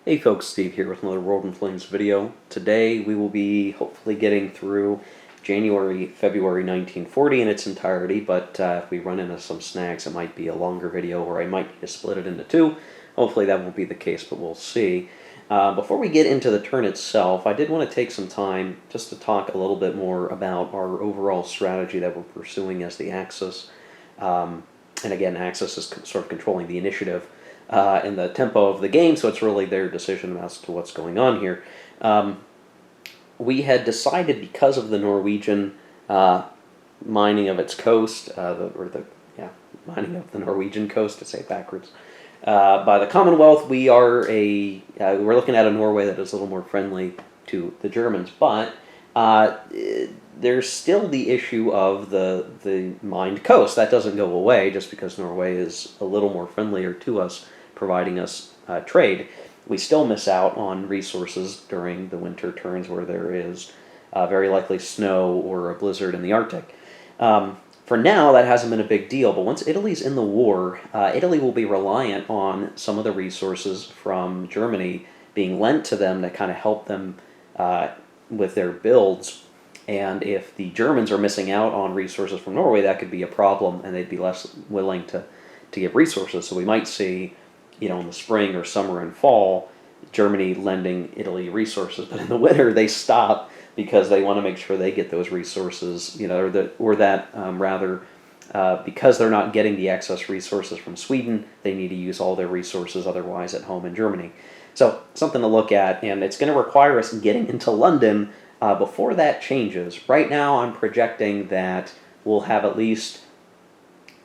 Hey folks, Steve here with another World in Flames video. Today we will be hopefully getting through January, February 1940 in its entirety, but if we run into some snags it might be a longer video or I might need to split it into two. Hopefully that won't be the case, but we'll see. Before we get into the turn itself, I did want to take some time just to talk a little bit more about our overall strategy that we're pursuing as the Axis. And again, Axis is sort of controlling the initiative in the tempo of the game, so it's really their decision as to what's going on here. We had decided, because of the Norwegian mining of its coast, mining of the Norwegian coast, to say it backwards, by the Commonwealth, we're looking at a Norway that is a little more friendly to the Germans, but there's still the issue of the mined coast. That doesn't go away just because Norway is a little more friendlier to us, providing us trade. We still miss out on resources during the winter turns where there is very likely snow or a blizzard in the Arctic. For now, that hasn't been a big deal, but once Italy's in the war, Italy will be reliant on some of the resources from Germany being lent to them to kind of help them with their builds. And if the Germans are missing out on resources from Norway, that could be a problem, and they'd be less willing to give resources. So we might see, in the spring or summer and fall, Germany lending Italy resources, but in the winter they stop because they want to make sure they get those resources, because they're not getting the excess resources from Sweden, they need to use all their resources otherwise at home in Germany. So something to look at, and it's going to require us getting into London before that changes. Right now I'm projecting that we'll have at least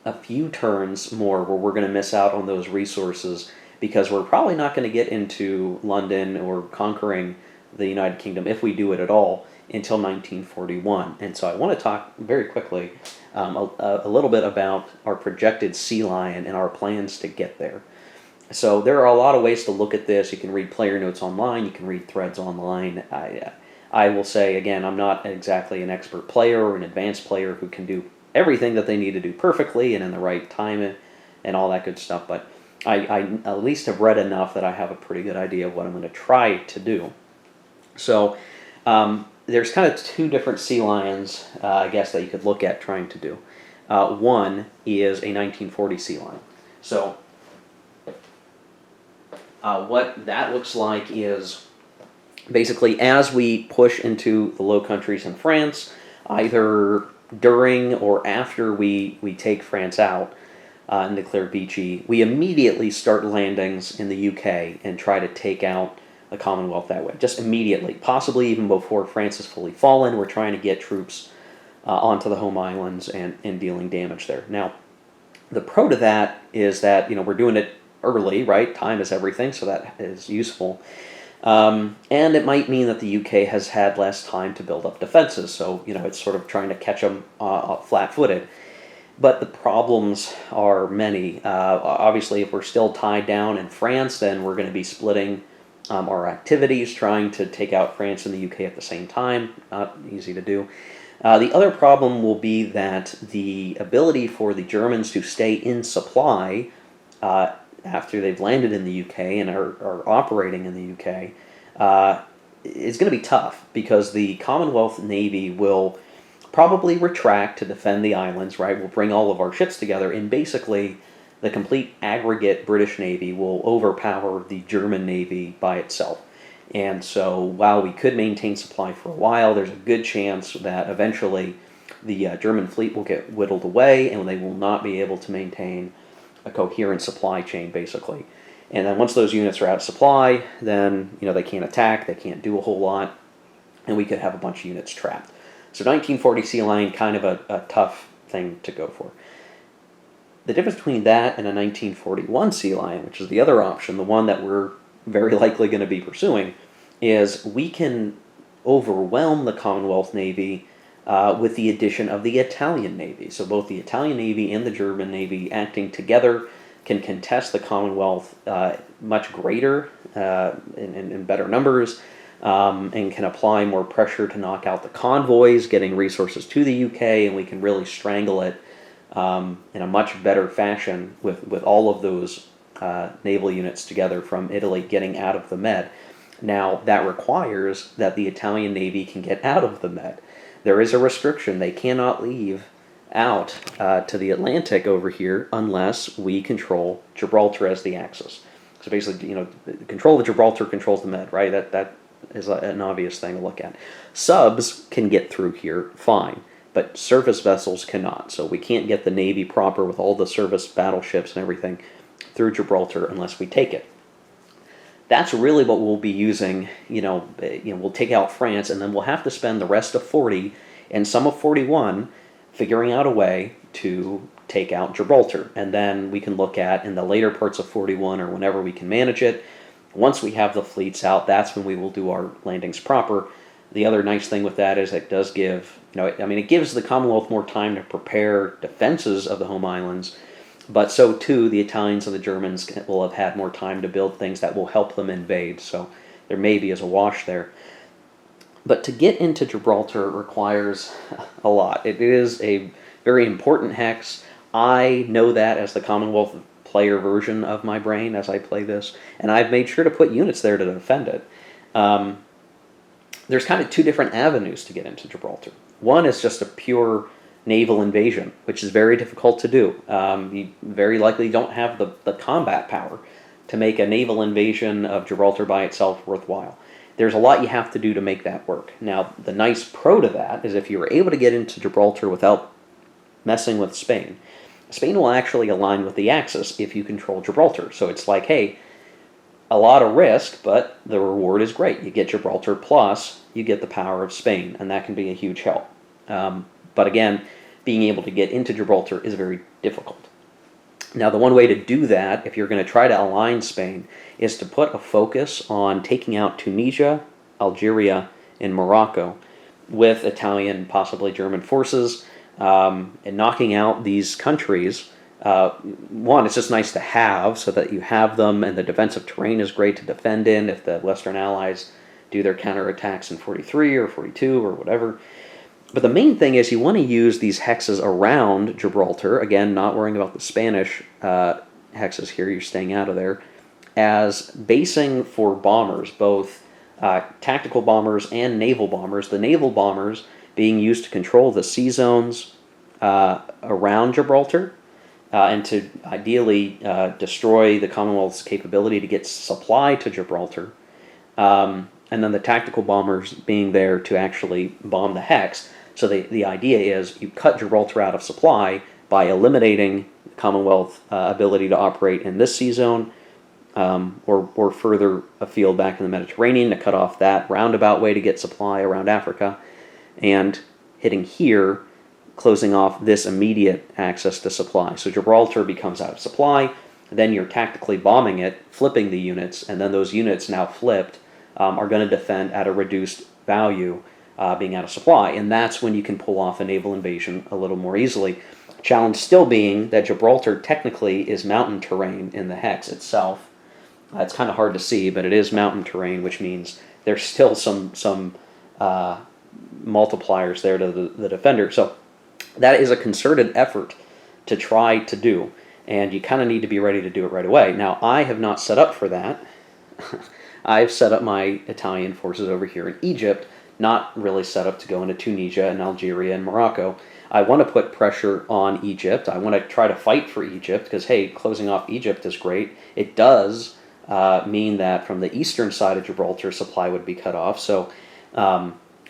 a few turns more where we're going to miss out on those resources because we're probably not going to get into London or conquering the United Kingdom, if we do it at all, until 1941. And so I want to talk very quickly a little bit about our projected sea lion and our plans to get there. So there are a lot of ways to look at this. You can read player notes online, you can read threads online. I will say, again, I'm not exactly an expert player or an advanced player who can do everything that they need to do perfectly and in the right time and all that good stuff, but I at least have read enough that I have a pretty good idea of what I'm going to try to do. So there's kind of two different sea lions, I guess, that you could look at trying to do. One is a 1940 sea lion. So what that looks like is basically as we push into the Low Countries in France, either during or after we take France out and declare Vichy, we immediately start landings in the UK and try to take out the Commonwealth that way. Just immediately, possibly even before France is fully fallen, we're trying to get troops onto the home islands and dealing damage there. Now, the pro to that is that we're doing it early, right? Time is everything, so that is useful. And it might mean that the UK has had less time to build up defenses, so it's sort of trying to catch them flat-footed. But the problems are many. Obviously, if we're still tied down in France, then we're going to be splitting our activities, trying to take out France and the UK at the same time. Not easy to do. The other problem will be that the ability for the Germans to stay in supply after they've landed in the UK and are operating in the UK, is going to be tough because the Commonwealth Navy will probably retract to defend the islands, right? We'll bring all of our ships together, and basically the complete aggregate British Navy will overpower the German Navy by itself. And so while we could maintain supply for a while, there's a good chance that eventually the German fleet will get whittled away and they will not be able to maintain a coherent supply chain, basically. And then once those units are out of supply, then they can't attack, they can't do a whole lot, and we could have a bunch of units trapped. So 1940 Sea Lion, kind of a tough thing to go for. The difference between that and a 1941 Sea Lion, which is the other option, the one that we're very likely going to be pursuing, is we can overwhelm the Commonwealth Navy with the addition of the Italian Navy. So both the Italian Navy and the German Navy acting together can contest the Commonwealth much greater in better numbers, and can apply more pressure to knock out the convoys, getting resources to the UK, and we can really strangle it in a much better fashion with all of those naval units together from Italy getting out of the Med. Now, that requires that the Italian Navy can get out of the Med. There is a restriction. They cannot leave out to the Atlantic over here unless we control Gibraltar as the axis. So basically, control of Gibraltar controls the Med, right? That is an obvious thing to look at. Subs can get through here fine, but surface vessels cannot. So we can't get the Navy proper with all the service battleships and everything through Gibraltar unless we take it. That's really what we'll be using. We'll take out France, and then we'll have to spend the rest of 40 and some of 41 figuring out a way to take out Gibraltar. And then we can look at, in the later parts of 41 or whenever we can manage it, once we have the fleets out, that's when we will do our landings proper. The other nice thing with that is it does give, it gives the Commonwealth more time to prepare defenses of the home islands, but so too the Italians and the Germans will have had more time to build things that will help them invade. So there maybe is a wash there. But to get into Gibraltar requires a lot. It is a very important hex. I know that as the Commonwealth player version of my brain as I play this, and I've made sure to put units there to defend it. There's kind of two different avenues to get into Gibraltar. One is just a pure naval invasion, which is very difficult to do. You very likely don't have the combat power to make a naval invasion of Gibraltar by itself worthwhile. There's a lot you have to do to make that work. Now, the nice pro to that is if you were able to get into Gibraltar without messing with Spain, Spain will actually align with the Axis if you control Gibraltar. So it's like, hey, a lot of risk, but the reward is great. You get Gibraltar plus you get the power of Spain, and that can be a huge help. But again, being able to get into Gibraltar is very difficult. Now, the one way to do that, if you're going to try to align Spain, is to put a focus on taking out Tunisia, Algeria, and Morocco with Italian, possibly German forces, and knocking out these countries. One, it's just nice to have so that you have them, and the defensive terrain is great to defend in if the Western Allies do their counterattacks in 43 or 42 or whatever. But the main thing is you want to use these hexes around Gibraltar, again, not worrying about the Spanish hexes here, you're staying out of there, as basing for bombers, both tactical bombers and naval bombers. The naval bombers being used to control the sea zones around Gibraltar, and to ideally destroy the Commonwealth's capability to get supply to Gibraltar, and then the tactical bombers being there to actually bomb the hex. So the idea is you cut Gibraltar out of supply by eliminating the Commonwealth ability to operate in this sea zone, or further afield back in the Mediterranean to cut off that roundabout way to get supply around Africa, and hitting here, closing off this immediate access to supply. So Gibraltar becomes out of supply, then you're tactically bombing it, flipping the units, and then those units now flipped are going to defend at a reduced value, being out of supply, and that's when you can pull off a naval invasion a little more easily. Challenge still being that Gibraltar technically is mountain terrain in the hex itself. It's kind of hard to see, but it is mountain terrain, which means there's still some multipliers there to the defender. So that is a concerted effort to try to do, and you kind of need to be ready to do it right away. Now, I have not set up for that. I've set up my Italian forces over here in Egypt, not really set up to go into Tunisia and Algeria and Morocco. I want to put pressure on Egypt. I want to try to fight for Egypt because, hey, closing off Egypt is great. It does mean that from the eastern side of Gibraltar, supply would be cut off. So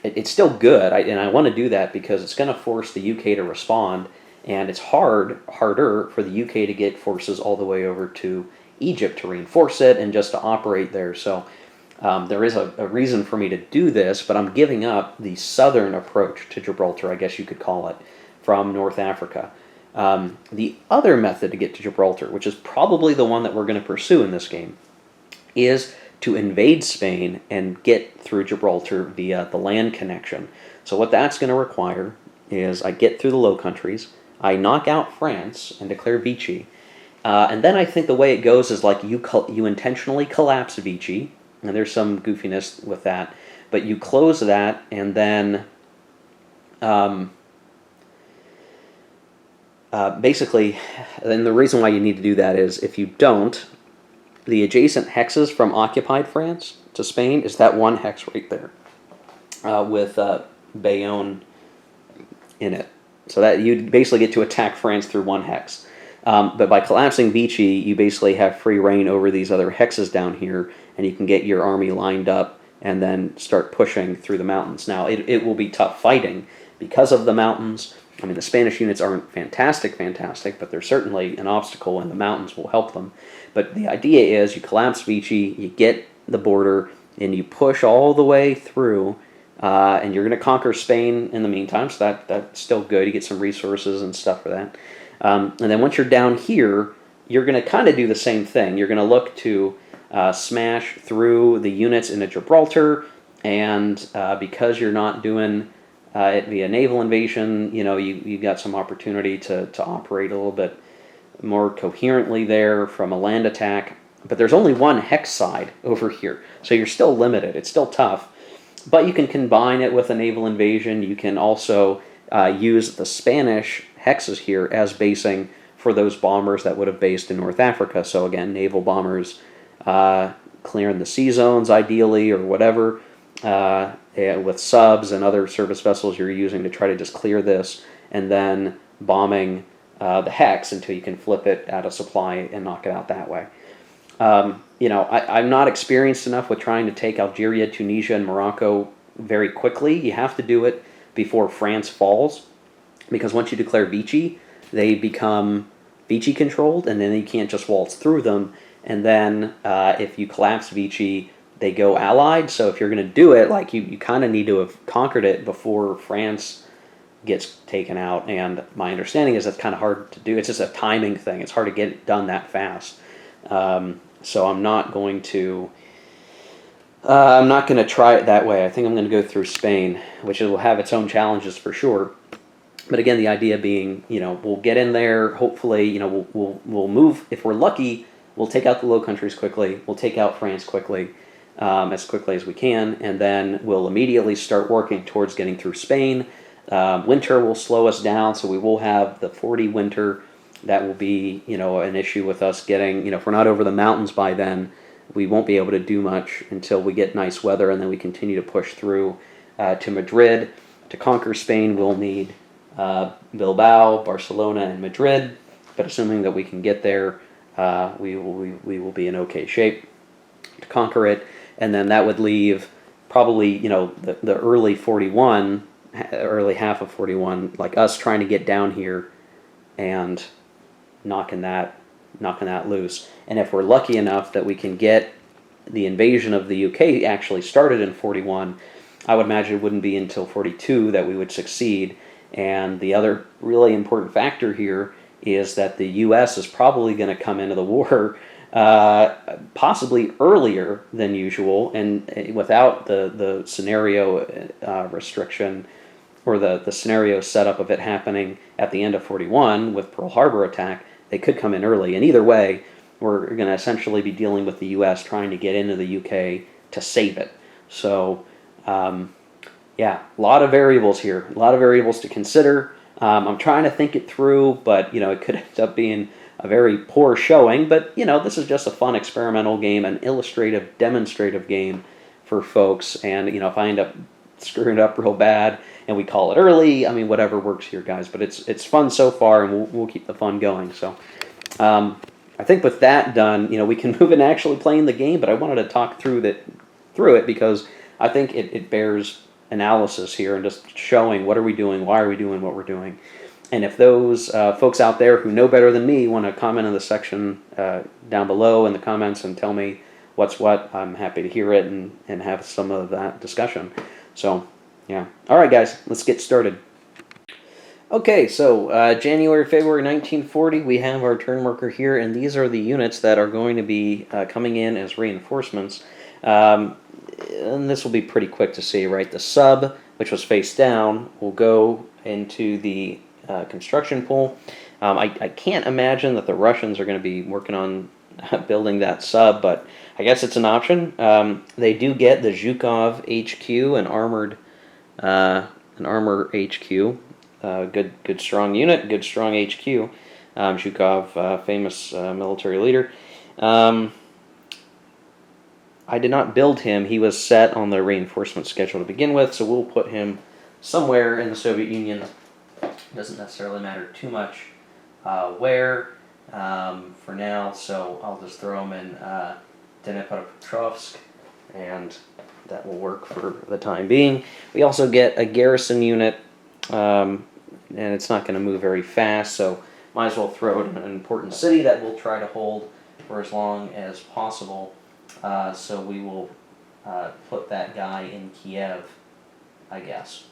it's still good, and I want to do that because it's going to force the UK to respond, and it's harder for the UK to get forces all the way over to Egypt to reinforce it and just to operate there. So there is a reason for me to do this, but I'm giving up the southern approach to Gibraltar, I guess you could call it, from North Africa. The other method to get to Gibraltar, which is probably the one that we're going to pursue in this game, is to invade Spain and get through Gibraltar via the land connection. So what that's going to require is I get through the Low Countries, I knock out France and declare Vichy, and then I think the way it goes is like you intentionally collapse Vichy, and there's some goofiness with that, but you close that, and then basically, then the reason why you need to do that is if you don't, the adjacent hexes from occupied France to Spain is that one hex right there with Bayonne in it. So that you basically get to attack France through one hex. But by collapsing Vichy, you basically have free reign over these other hexes down here, and you can get your army lined up and then start pushing through the mountains. Now, it will be tough fighting because of the mountains. I mean, the Spanish units aren't fantastic, but they're certainly an obstacle, and the mountains will help them. But the idea is you collapse Vichy, you get the border, and you push all the way through, and you're going to conquer Spain in the meantime, so that's still good. You get some resources and stuff for that. And then once you're down here, you're going to kind of do the same thing. You're going to look to smash through the units into Gibraltar, and because you're not doing it via naval invasion, you got some opportunity to operate a little bit more coherently there from a land attack. But there's only one hex side over here, so you're still limited. It's still tough, but you can combine it with a naval invasion. You can also use the Spanish hexes here as basing for those bombers that would have based in North Africa. So again, naval bombers clearing the sea zones ideally, or whatever, with subs and other service vessels you're using to try to just clear this, and then bombing the hex until you can flip it out of supply and knock it out that way. I'm not experienced enough with trying to take Algeria, Tunisia, and Morocco very quickly. You have to do it before France falls, because once you declare Vichy, they become Vichy controlled, and then you can't just waltz through them. And then if you collapse Vichy, they go allied. So if you're going to do it, like you kind of need to have conquered it before France gets taken out. And my understanding is that's kind of hard to do. It's just a timing thing. It's hard to get it done that fast. So I'm not going to try it that way. I think I'm going to go through Spain, which will have its own challenges for sure. But again, the idea being, we'll get in there. Hopefully, we'll move. If we're lucky, we'll take out the Low Countries quickly. We'll take out France quickly as we can, and then we'll immediately start working towards getting through Spain. Winter will slow us down, so we will have the 40 winter. That will be, an issue with us getting, if we're not over the mountains by then, we won't be able to do much until we get nice weather, and then we continue to push through to Madrid. To conquer Spain, we'll need Bilbao, Barcelona, and Madrid, but assuming that we can get there, we will be in okay shape to conquer it. And then that would leave probably, the early 41, early half of 41, like us trying to get down here and knocking that loose. And if we're lucky enough that we can get the invasion of the UK actually started in 41, I would imagine it wouldn't be until 42 that we would succeed. And the other really important factor here is that the U.S. is probably going to come into the war possibly earlier than usual, and without the scenario restriction, or the scenario setup of it happening at the end of 41 with Pearl Harbor attack, they could come in early. And either way, we're going to essentially be dealing with the U.S. trying to get into the UK to save it. So, a lot of variables here, a lot of variables to consider. I'm trying to think it through, but, it could end up being a very poor showing. But, this is just a fun experimental game, an illustrative, demonstrative game for folks. And, if I end up screwing it up real bad and we call it early, whatever works here, guys. But it's fun so far, and we'll keep the fun going. So I think with that done, we can move into actually playing the game. But I wanted to talk through it because I think it bears analysis here and just showing what are we doing, why are we doing what we're doing. And if those folks out there who know better than me want to comment in the section down below in the comments and tell me what's what, I'm happy to hear it and have some of that discussion. So, yeah. All right, guys, let's get started. Okay, so January, February 1940, we have our turn marker here, and these are the units that are going to be coming in as reinforcements. And this will be pretty quick to see, right? The sub, which was face down, will go into the construction pool. I can't imagine that the Russians are going to be working on building that sub, but I guess it's an option. They do get the Zhukov HQ, an armor HQ. Good strong unit, good strong HQ. Zhukov, famous military leader. I did not build him. He was set on the reinforcement schedule to begin with, so we'll put him somewhere in the Soviet Union. Doesn't necessarily matter too much where for now, so I'll just throw him in Dnipropetrovsk, and that will work for the time being. We also get a garrison unit, and it's not going to move very fast, so might as well throw it in an important city that we'll try to hold for as long as possible. So we will put that guy in Kiev, I guess.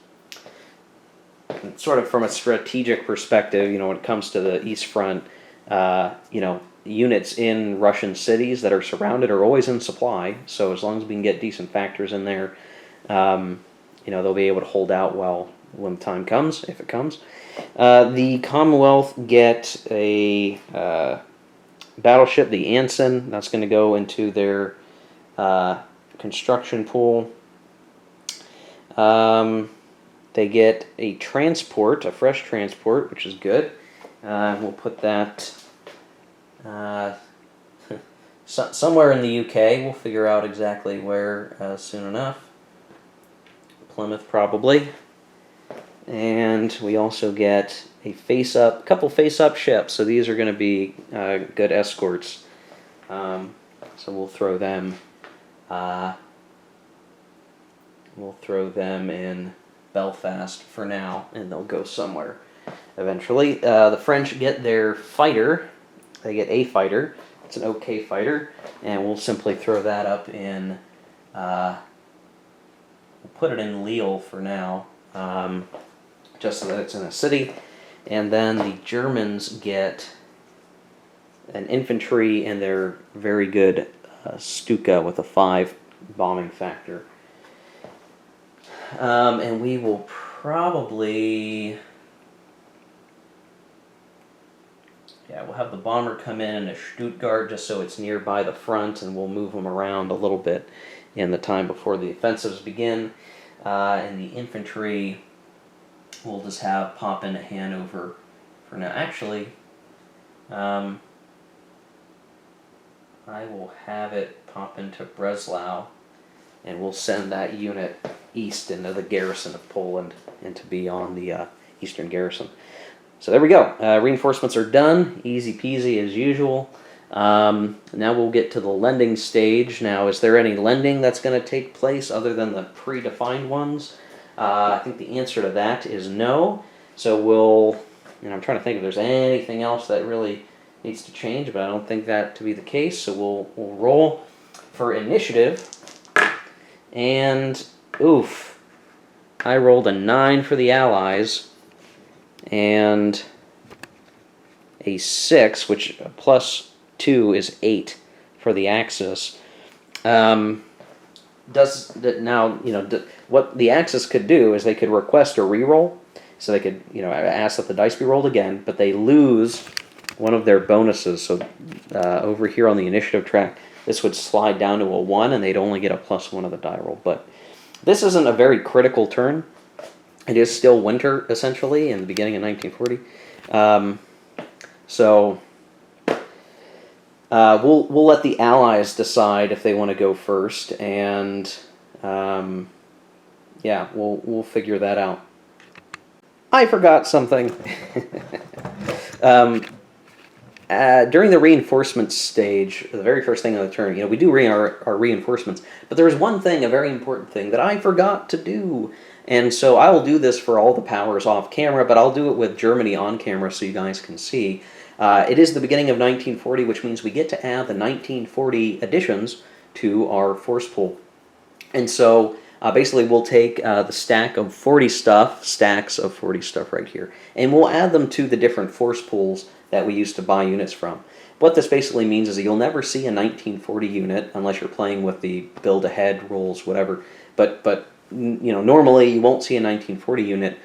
And sort of from a strategic perspective, when it comes to the East Front, units in Russian cities that are surrounded are always in supply. So as long as we can get decent factors in there, they'll be able to hold out well when the time comes, if it comes. The Commonwealth get a battleship, the Anson. That's going to go into their construction pool. They get a transport, a fresh transport, which is good. We'll put that somewhere in the UK. We'll figure out exactly where soon enough. Plymouth, probably. And we also get a couple face-up ships. So these are going to be good escorts. So we'll throw them. We'll throw them in Belfast for now, and they'll go somewhere eventually. The French get their fighter. They get a fighter. It's an OK fighter, and we'll simply throw that up in. We'll put it in Lille for now, just so that it's in a city. And then the Germans get an infantry, and they're very good Stuka with a 5 bombing factor. And we will probably... we'll have the bomber come in a Stuttgart just so it's nearby the front, and we'll move them around a little bit in the time before the offensives begin. And the infantry we'll just have pop into Hanover for now. Actually, I will have it pop into Breslau, and we'll send that unit east into the garrison of Poland and to be on the eastern garrison. So there we go. Reinforcements are done. Easy peasy as usual. Now we'll get to the lending stage. Now, is there any lending that's going to take place other than the predefined ones? I think the answer to that is no. So we'll, I'm trying to think if there's anything else that really needs to change, but I don't think that to be the case. So we'll roll for initiative. And, oof, I rolled a 9 for the Allies, and a 6, which plus 2 is 8 for the Axis. Does that now, what the Axis could do is they could request a reroll, so they could, ask that the dice be rolled again, but they lose one of their bonuses. So over here on the initiative track, this would slide down to a 1, and they'd only get a +1 of the die roll. But this isn't a very critical turn. It is still winter, essentially, in the beginning of 1940. So we'll let the Allies decide if they want to go first, and we'll figure that out. I forgot something. During the reinforcement stage, the very first thing on the turn, we do our reinforcements, but there's one thing, a very important thing, that I forgot to do. And so I will do this for all the powers off camera, but I'll do it with Germany on camera so you guys can see. It is the beginning of 1940, which means we get to add the 1940 additions to our force pool. And so basically we'll take the stacks of 40 stuff right here, and we'll add them to the different force pools that we used to buy units from. What this basically means is that you'll never see a 1940 unit unless you're playing with the build-ahead rules, whatever. But normally you won't see a 1940 unit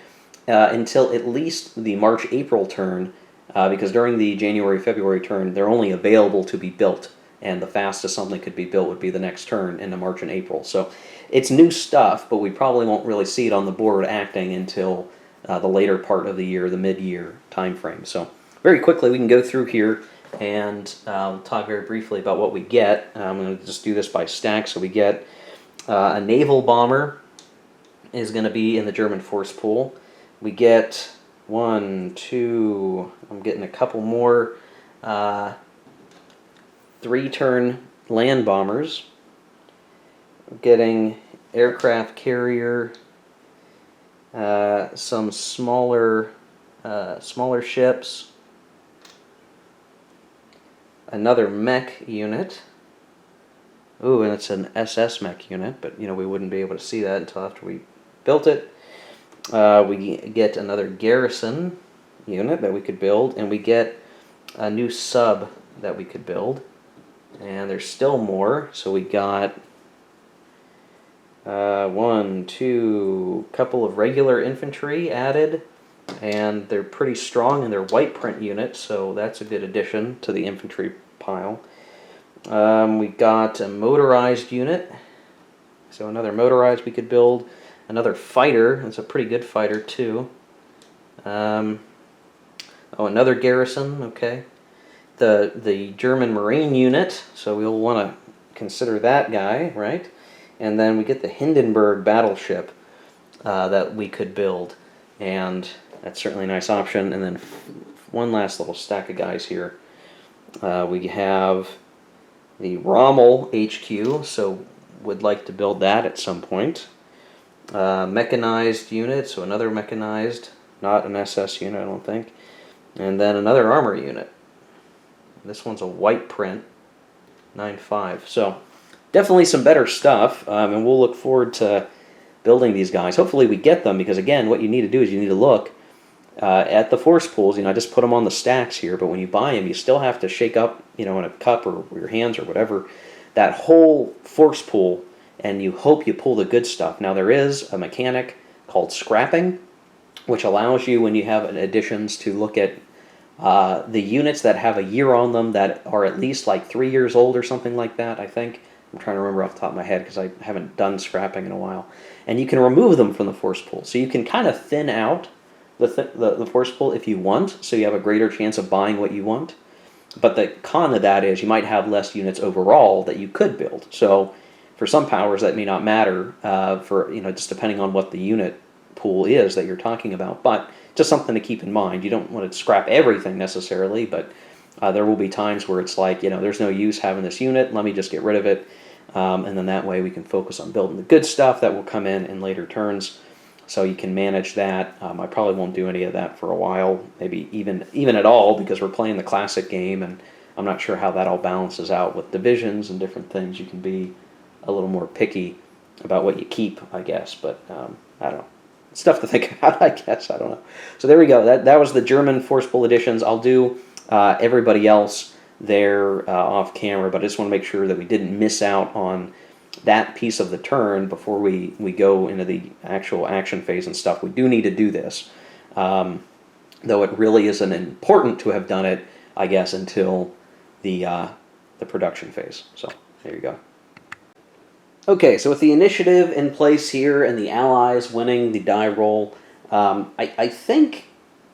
until at least the March-April turn, because during the January-February turn, they're only available to be built, and the fastest something could be built would be the next turn into March and April. So it's new stuff, but we probably won't really see it on the board acting until the later part of the year, the mid-year time frame. So very quickly, we can go through here and I'll talk very briefly about what we get. I'm going to just do this by stack. So we get a naval bomber is going to be in the German force pool. We get 1, 2, I'm getting a couple more 3-turn land bombers. I'm getting aircraft carrier, some smaller ships, another mech unit. Ooh, and it's an SS mech unit, but we wouldn't be able to see that until after we built it. We get another garrison unit that we could build, and we get a new sub that we could build. And there's still more, so we got 1, 2, couple of regular infantry added, and they're pretty strong, and they're white print units, so that's a good addition to the infantry pile. We got a motorized unit, so another motorized we could build. Another fighter, that's a pretty good fighter too. Another garrison, okay. The German Marine unit, so we'll want to consider that guy, right? And then we get the Hindenburg battleship that we could build, and that's certainly a nice option. And then one last little stack of guys here. We have the Rommel HQ, so would like to build that at some point. Mechanized unit, so another mechanized, not an SS unit, I don't think. And then another armor unit. This one's a white print, 9.5. So definitely some better stuff, and we'll look forward to building these guys. Hopefully we get them, because again, what you need to do is you need to look at the force pools. I just put them on the stacks here, but when you buy them, you still have to shake up, in a cup or your hands or whatever, that whole force pool, and you hope you pull the good stuff. Now there is a mechanic called scrapping, which allows you, when you have additions, to look at the units that have a year on them that are at least like 3 years old or something like that, I think. I'm trying to remember off the top of my head because I haven't done scrapping in a while. And you can remove them from the force pool. So you can kind of thin out the force pool if you want, so you have a greater chance of buying what you want. But the con of that is you might have less units overall that you could build. So for some powers that may not matter, just depending on what the unit pool is that you're talking about. But just something to keep in mind. You don't want to scrap everything necessarily, but there will be times where it's like, there's no use having this unit, let me just get rid of it. And then that way we can focus on building the good stuff that will come in later turns. So you can manage that. I probably won't do any of that for a while, maybe even at all, because we're playing the classic game, and I'm not sure how that all balances out with divisions and different things. You can be a little more picky about what you keep, I guess, but I don't know. Stuff to think about, I guess. I don't know. So there we go. That was the German force pool editions. I'll do everybody else there off camera, but I just want to make sure that we didn't miss out on that piece of the turn before we go into the actual action phase and stuff. We do need to do this, though it really isn't important to have done it, I guess, until the production phase. So there you go. Okay, so with the initiative in place here and the Allies winning the die roll, I think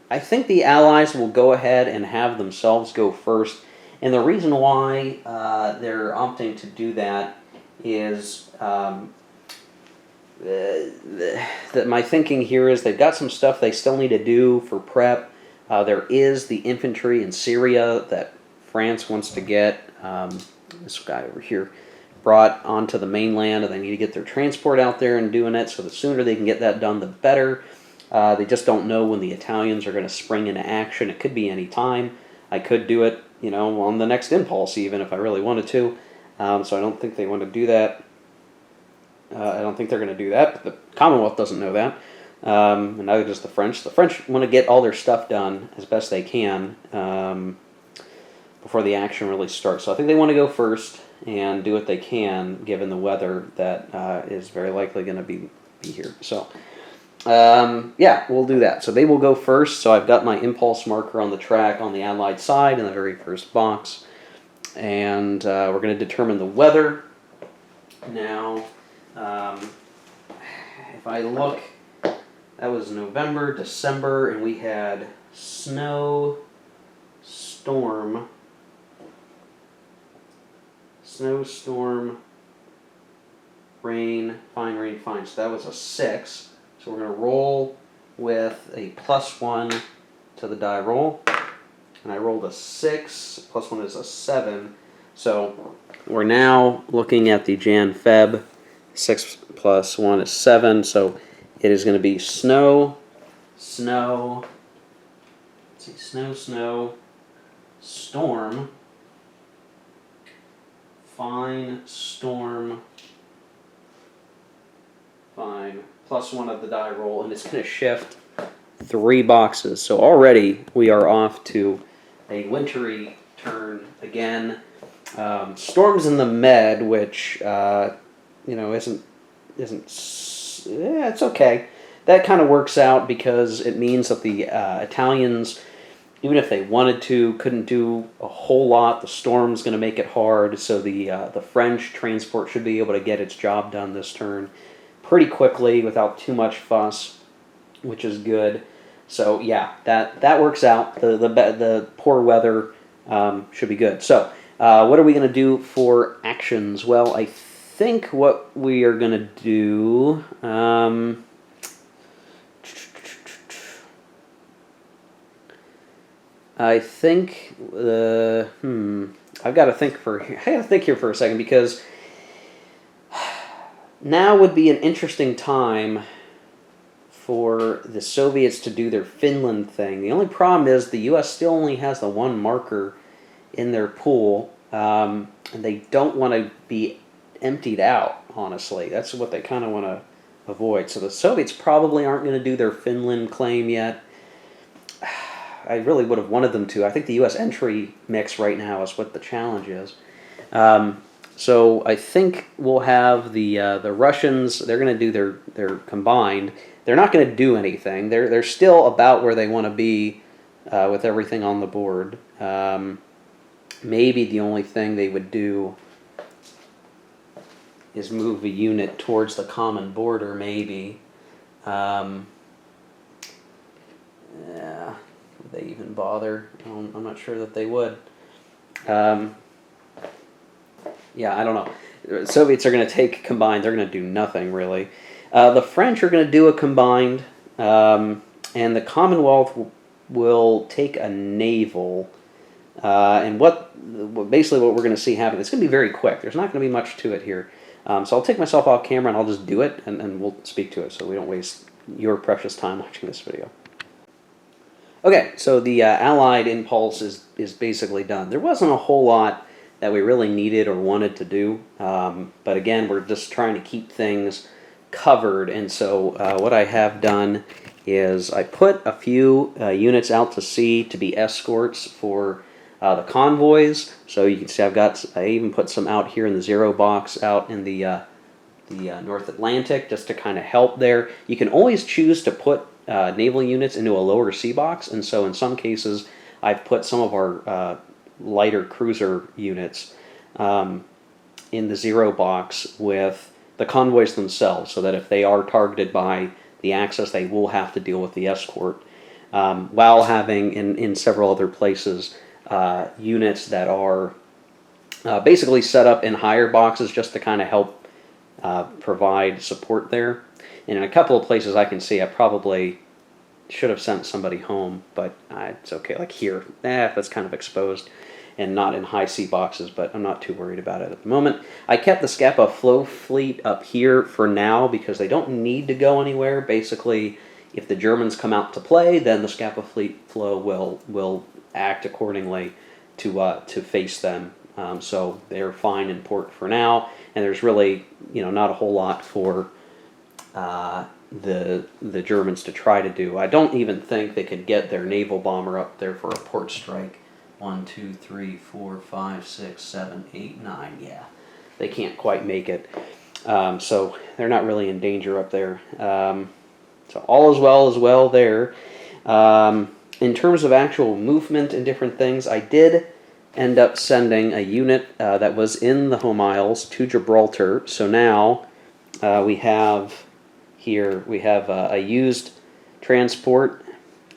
the Allies will go ahead and have themselves go first. And the reason why they're opting to do that is that my thinking here is they've got some stuff they still need to do for prep. There is the infantry in Syria that France wants to get. This guy over here brought onto the mainland, and they need to get their transport out there and doing it, so the sooner they can get that done, the better. They just don't know when the Italians are going to spring into action. It could be any time. I could do it, on the next impulse, even if I really wanted to. So I don't think they want to do that. I don't think they're going to do that, but the Commonwealth doesn't know that. And neither does the French. The French want to get all their stuff done as best they can before the action really starts. So I think they want to go first and do what they can, given the weather that is very likely going to be here. So, yeah, we'll do that. So they will go first. So I've got my impulse marker on the track on the Allied side in the very first box. And we're going to determine the weather. Now, if I look, that was November, December, and we had snow, storm, snowstorm, rain, fine, fine. So that was a 6. So we're going to roll with a +1 to the die roll. And I rolled a 6, +1 is a 7. So we're now looking at the Jan-Feb. 6 + 1 is 7. So it is going to be snow, snow, let's see, snow, snow, storm, fine, storm, fine, +1 of the die roll, and it's going to shift 3 boxes. So already we are off to a wintry turn again. Storms in the Med, which isn't it's okay. That kind of works out because it means that the Italians, even if they wanted to, couldn't do a whole lot. The storm's going to make it hard, so the French transport should be able to get its job done this turn pretty quickly without too much fuss, which is good. So yeah, that works out. The poor weather should be good. So what are we going to do for actions? Well, I think what we are going to do. I think I've got to think here for a second, because now would be an interesting time for the Soviets to do their Finland thing. The only problem is the U.S. still only has the 1 marker in their pool, and they don't want to be emptied out, honestly. That's what they kind of want to avoid. So the Soviets probably aren't going to do their Finland claim yet. I really would have wanted them to. I think the U.S. entry mix right now is what the challenge is. So I think we'll have the Russians. They're going to do their combined. They're not going to do anything. They're still about where they want to be with everything on the board. Maybe the only thing they would do is move a unit towards the common border, maybe. Yeah, would they even bother? I'm not sure that they would. Yeah, I don't know. The Soviets are going to take combined. They're going to do nothing, really. The French are going to do a combined, and the Commonwealth will take a naval. And basically what we're going to see happen, it's going to be very quick. There's not going to be much to it here. So I'll take myself off camera and I'll just do it, and we'll speak to it so we don't waste your precious time watching this video. Okay, so the Allied impulse is basically done. There wasn't a whole lot that we really needed or wanted to do, but again, we're just trying to keep things covered, and so what I have done is I put a few units out to sea to be escorts for the convoys. So you can see I even put some out here in the 0 box out in the North Atlantic just to kind of help there. You can always choose to put naval units into a lower sea box, and so in some cases I've put some of our lighter cruiser units in the 0 box with the convoys themselves, so that if they are targeted by the Axis, they will have to deal with the escort, while having in several other places units that are basically set up in higher boxes just to kind of help provide support there. And in a couple of places I can see I probably should have sent somebody home, but it's okay. Like here, that's kind of exposed and not in high sea boxes, but I'm not too worried about it at the moment. I kept the Scapa Flow fleet up here for now because they don't need to go anywhere. Basically, if the Germans come out to play, then the Scapa Fleet Flow will act accordingly to face them. So they're fine in port for now, and there's really not a whole lot for the Germans to try to do. I don't even think they could get their naval bomber up there for a port strike. 1, 2, 3, 4, 5, 6, 7, 8, 9. Yeah, they can't quite make it. So they're not really in danger up there. So all is well there. In terms of actual movement and different things, I did end up sending a unit that was in the Home Isles to Gibraltar. So now we have a used transport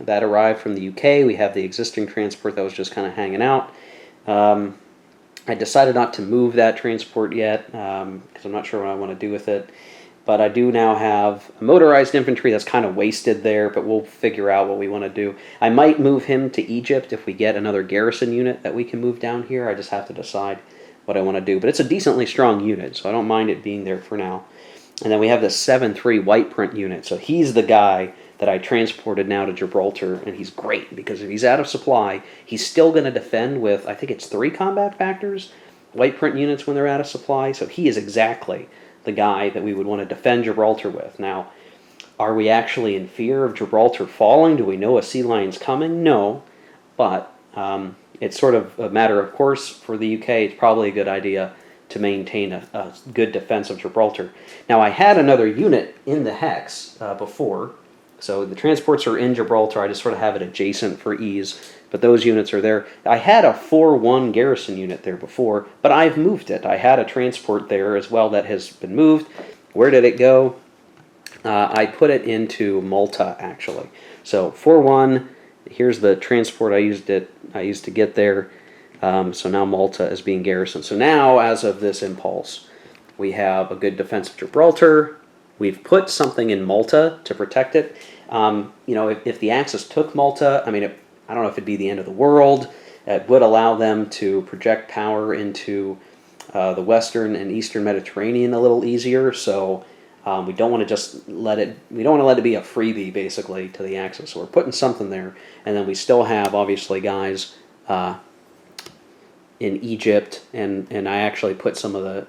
that arrived from the UK. We have the existing transport that was just kind of hanging out. I decided not to move that transport yet because I'm not sure what I want to do with it. But I do now have a motorized infantry that's kind of wasted there, but we'll figure out what we want to do. I might move him to Egypt if we get another garrison unit that we can move down here. I just have to decide what I want to do. But it's a decently strong unit, so I don't mind it being there for now. And then we have this 7-3 white print unit. So he's the guy that I transported now to Gibraltar, and he's great because if he's out of supply, he's still going to defend with, I think it's 3 combat factors, white print units when they're out of supply. So he is exactly the guy that we would want to defend Gibraltar with. Now, are we actually in fear of Gibraltar falling? Do we know a sea lion's coming? No, but it's sort of a matter of course for the UK. It's probably a good idea to maintain a good defense of Gibraltar. Now, I had another unit in the Hex before, so the transports are in Gibraltar. I just sort of have it adjacent for ease, but those units are there. I had a 4-1 garrison unit there before, but I've moved it. I had a transport there as well that has been moved. Where did it go? I put it into Malta, actually. So 4-1, here's the transport I used to get there. So now Malta is being garrisoned. So now, as of this impulse, we have a good defense of Gibraltar. We've put something in Malta to protect it. If the Axis took Malta, I mean, I don't know if it'd be the end of the world. It would allow them to project power into the Western and Eastern Mediterranean a little easier. So we don't want to just let it. We don't want to let it be a freebie, basically, to the Axis. So we're putting something there, and then we still have obviously guys in Egypt, and I actually put some of the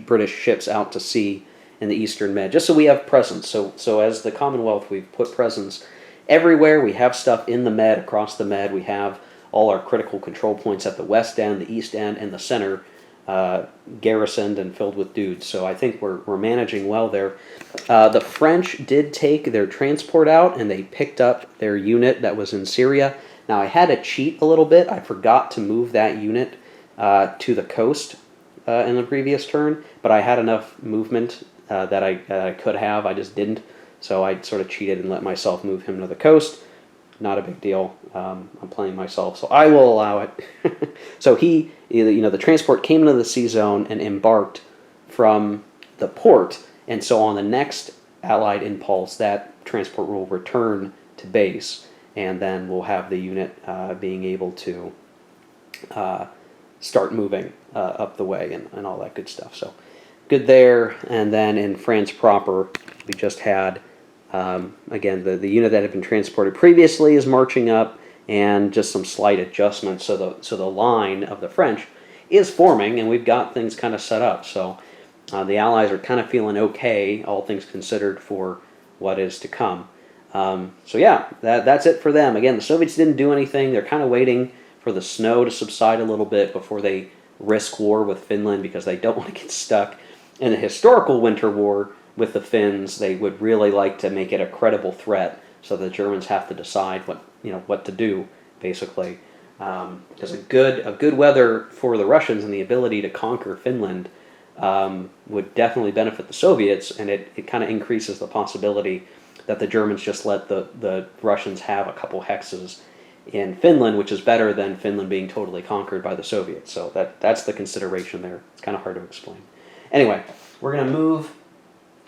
British ships out to sea in the Eastern Med, just so we have presence. So as the Commonwealth, we've put presence everywhere. We have stuff in the Med, across the Med. We have all our critical control points at the West End, the East End, and the center garrisoned and filled with dudes. So I think we're managing well there. The French did take their transport out, and they picked up their unit that was in Syria. Now, I had to cheat a little bit. I forgot to move that unit to the coast in the previous turn, but I had enough movement that I could have. I just didn't. So I sort of cheated and let myself move him to the coast. Not a big deal. I'm playing myself, so I will allow it. So the transport came into the sea zone and embarked from the port, and so on the next Allied impulse, that transport will return to base, and then we'll have the unit being able to start moving up the way and all that good stuff. So good there. And then in France proper, we just had again the unit that had been transported previously is marching up, and just some slight adjustments. So the line of the French is forming, and we've got things kind of set up. So the Allies are kind of feeling okay, all things considered, for what is to come. So yeah, that's it for them. Again, the Soviets didn't do anything. They're kind of waiting for the snow to subside a little bit before they risk war with Finland, because they don't want to get stuck in a historical winter war with the Finns. They would really like to make it a credible threat, so the Germans have to decide what to do, basically. Because a good weather for the Russians and the ability to conquer Finland would definitely benefit the Soviets, and it kind of increases the possibility that the Germans just let the Russians have a couple hexes in Finland, which is better than Finland being totally conquered by the Soviets. So that's the consideration there. It's kind of hard to explain. Anyway, we're going to move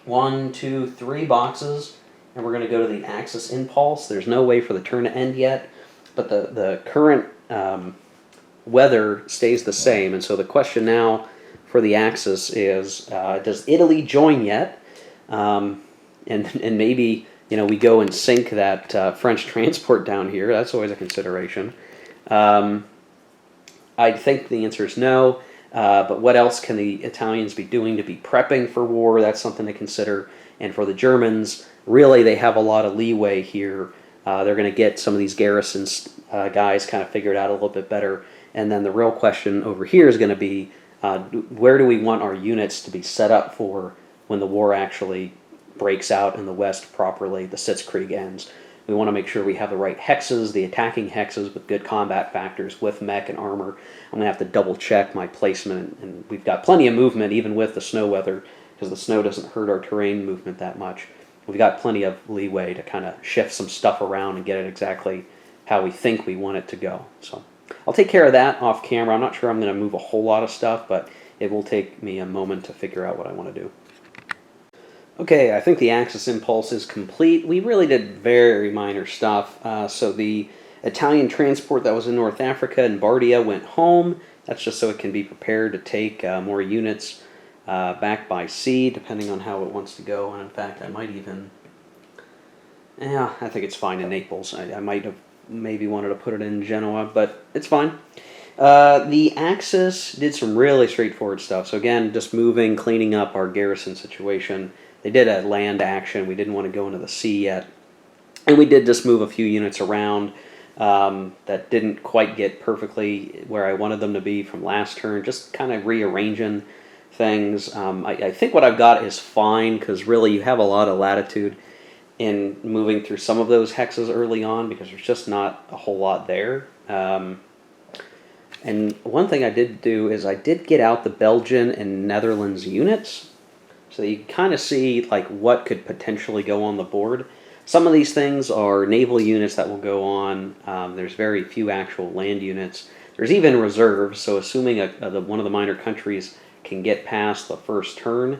1, 2, 3 boxes, and we're going to go to the Axis impulse. There's no way for the turn to end yet, but the current weather stays the same. And so the question now for the Axis is, does Italy join yet? And maybe we go and sink that French transport down here. That's always a consideration. I think the answer is no. But what else can the Italians be doing to be prepping for war? That's something to consider. And for the Germans, really, they have a lot of leeway here. They're going to get some of these garrisons guys kind of figured out a little bit better. And then the real question over here is going to be, where do we want our units to be set up for when the war actually breaks out in the West properly, the Sitzkrieg ends? We want to make sure we have the right hexes, the attacking hexes with good combat factors, with mech and armor. I'm going to have to double check my placement, and we've got plenty of movement even with the snow weather, because the snow doesn't hurt our terrain movement that much. We've got plenty of leeway to kind of shift some stuff around and get it exactly how we think we want it to go. So I'll take care of that off camera. I'm not sure I'm going to move a whole lot of stuff, but it will take me a moment to figure out what I want to do. Okay, I think the Axis impulse is complete. We really did very minor stuff. So the Italian transport that was in North Africa and Bardia went home. That's just so it can be prepared to take more units back by sea, depending on how it wants to go. And in fact, I might even... Yeah, I think it's fine in Naples. I might have maybe wanted to put it in Genoa, but it's fine. The Axis did some really straightforward stuff. So again, just moving, cleaning up our garrison situation. They did a land action. We didn't want to go into the sea yet. And we did just move a few units around that didn't quite get perfectly where I wanted them to be from last turn. Just kind of rearranging things. I think what I've got is fine, because really you have a lot of latitude in moving through some of those hexes early on, because there's just not a whole lot there. And one thing I did do is I did get out the Belgian and Netherlands units, so you can kind of see like what could potentially go on the board. Some of these things are naval units that will go on. There's very few actual land units. There's even reserves, so assuming one of the minor countries can get past the first turn,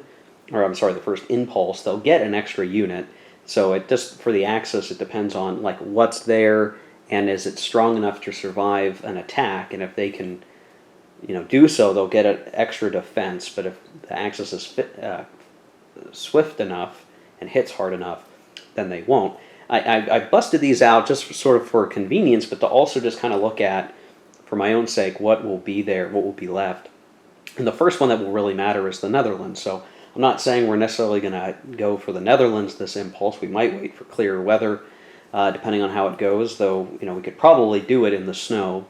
or I'm sorry, the first impulse, they'll get an extra unit. So it just, for the Axis, it depends on like what's there and is it strong enough to survive an attack, and if they can, do so, they'll get an extra defense. But if the Axis is swift enough and hits hard enough, then they won't. I busted these out just sort of for convenience, but to also just kind of look at, for my own sake, what will be there, what will be left. And the first one that will really matter is the Netherlands. So I'm not saying we're necessarily going to go for the Netherlands this impulse. We might wait for clearer weather, depending on how it goes, though we could probably do it in the snow.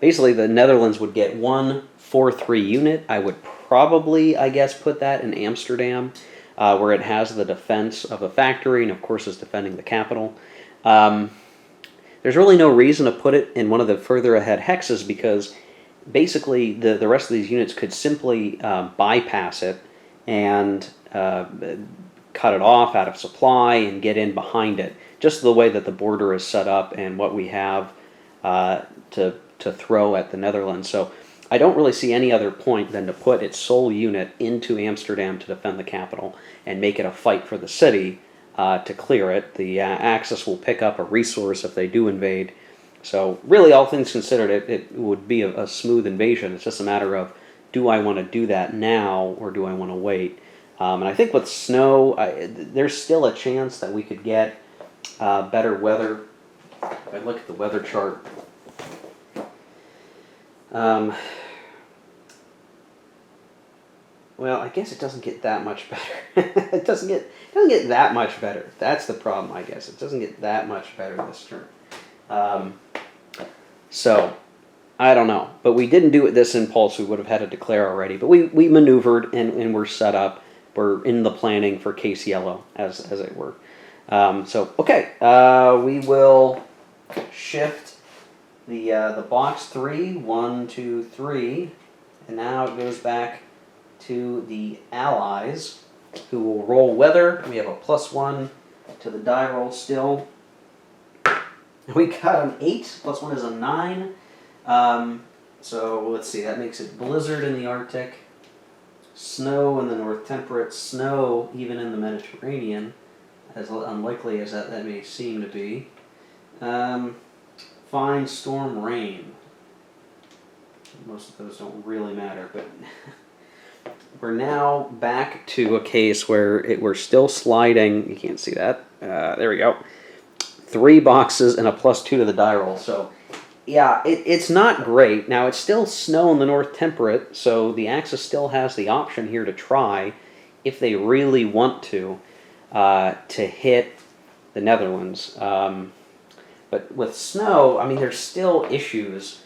Basically, the Netherlands would get 1 4-3 unit. I would probably, I guess, put that in Amsterdam, where it has the defense of a factory and, of course, is defending the capital. There's really no reason to put it in one of the further ahead hexes, because basically the rest of these units could simply bypass it and cut it off out of supply and get in behind it, just the way that the border is set up and what we have to throw at the Netherlands. So I don't really see any other point than to put its sole unit into Amsterdam to defend the capital and make it a fight for the city to clear it. The Axis will pick up a resource if they do invade. So really, all things considered, it would be a smooth invasion. It's just a matter of, do I want to do that now or do I want to wait? And I think with snow, there's still a chance that we could get better weather. If I look at the weather chart, well, I guess it doesn't get that much better. It doesn't get that much better. That's the problem, I guess. It doesn't get that much better this turn. So, I don't know. But we didn't do it this impulse. We would have had to declare already. But we maneuvered and we're set up. We're in the planning for case yellow, as it were. So, okay. We will shift the box 3, 1, 2, 3. And now it goes back to the Allies, who will roll weather. We have a +1 to the die roll still. We got an 8, +1 is a 9. So let's see, that makes it blizzard in the Arctic, snow in the North Temperate, snow even in the Mediterranean, as unlikely as that may seem to be. Fine storm rain. Most of those don't really matter, but we're now back to a case where we're still sliding. You can't see that. There we go. 3 boxes and a +2 to the die roll. So, yeah, it's not great. Now, it's still snow in the North Temperate, so the Axis still has the option here to try, if they really want to hit the Netherlands. But with snow, I mean, there's still issues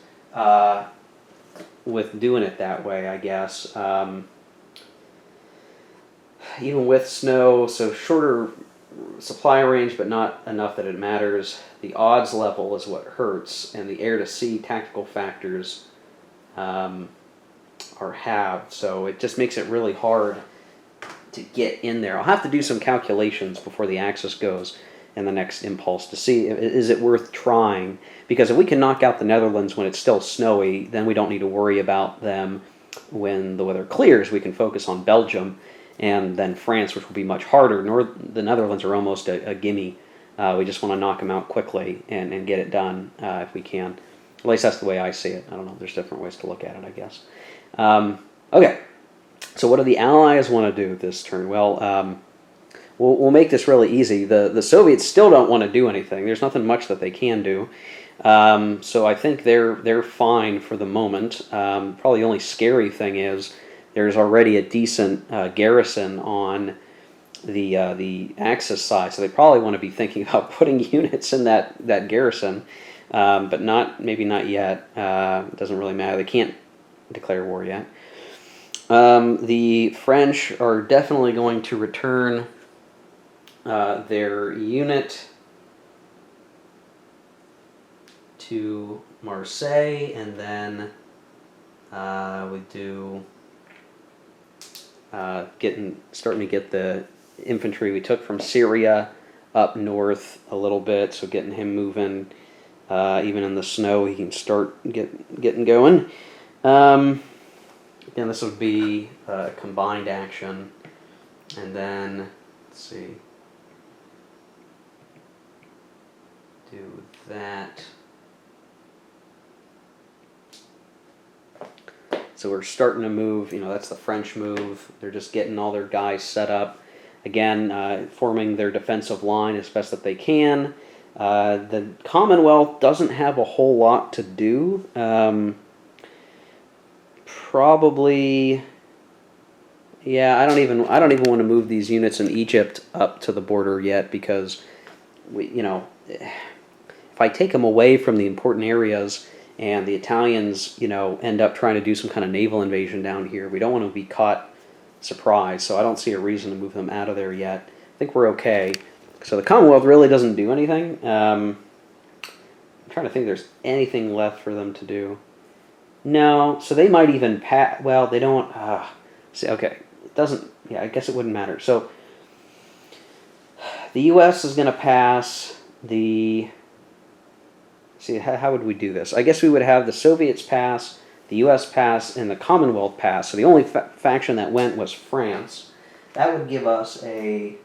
with doing it that way, I guess. Even with snow, so shorter supply range, but not enough that it matters. The odds level is what hurts, and the air-to-sea tactical factors are halved, so it just makes it really hard to get in there. I'll have to do some calculations before the Axis goes in the next impulse to see, is it worth trying? Because if we can knock out the Netherlands when it's still snowy, then we don't need to worry about them when the weather clears. We can focus on Belgium and then France, which will be much harder. The Netherlands are almost a gimme. We just want to knock them out quickly and get it done if we can. At least that's the way I see it. I don't know. There's different ways to look at it, I guess. Okay. So what do the Allies want to do this turn? Well, we'll make this really easy. The Soviets still don't want to do anything. There's nothing much that they can do. So I think they're fine for the moment. Probably the only scary thing is there's already a decent garrison on the Axis side, so they probably want to be thinking about putting units in that garrison, but maybe not yet. It doesn't really matter. They can't declare war yet. The French are definitely going to return their unit to Marseille, and then we do starting to get the infantry we took from Syria up north a little bit, so getting him moving. Even in the snow, he can start getting going. Again, this would be a combined action, and then let's see, do that. So we're starting to move, that's the French move. They're just getting all their guys set up. Again, forming their defensive line as best that they can. The Commonwealth doesn't have a whole lot to do. Probably, yeah, I don't even want to move these units in Egypt up to the border yet, because if I take them away from the important areas, and the Italians, end up trying to do some kind of naval invasion down here, we don't want to be caught surprised, so I don't see a reason to move them out of there yet. I think we're okay. So the Commonwealth really doesn't do anything. I'm trying to think if there's anything left for them to do. No, so they might even pass. Well, they don't. See, okay, it doesn't. Yeah, I guess it wouldn't matter. So the U.S. is going to pass the. See, how would we do this? I guess we would have the Soviets pass, the U.S. pass, and the Commonwealth pass. So the only faction that went was France. That would give us a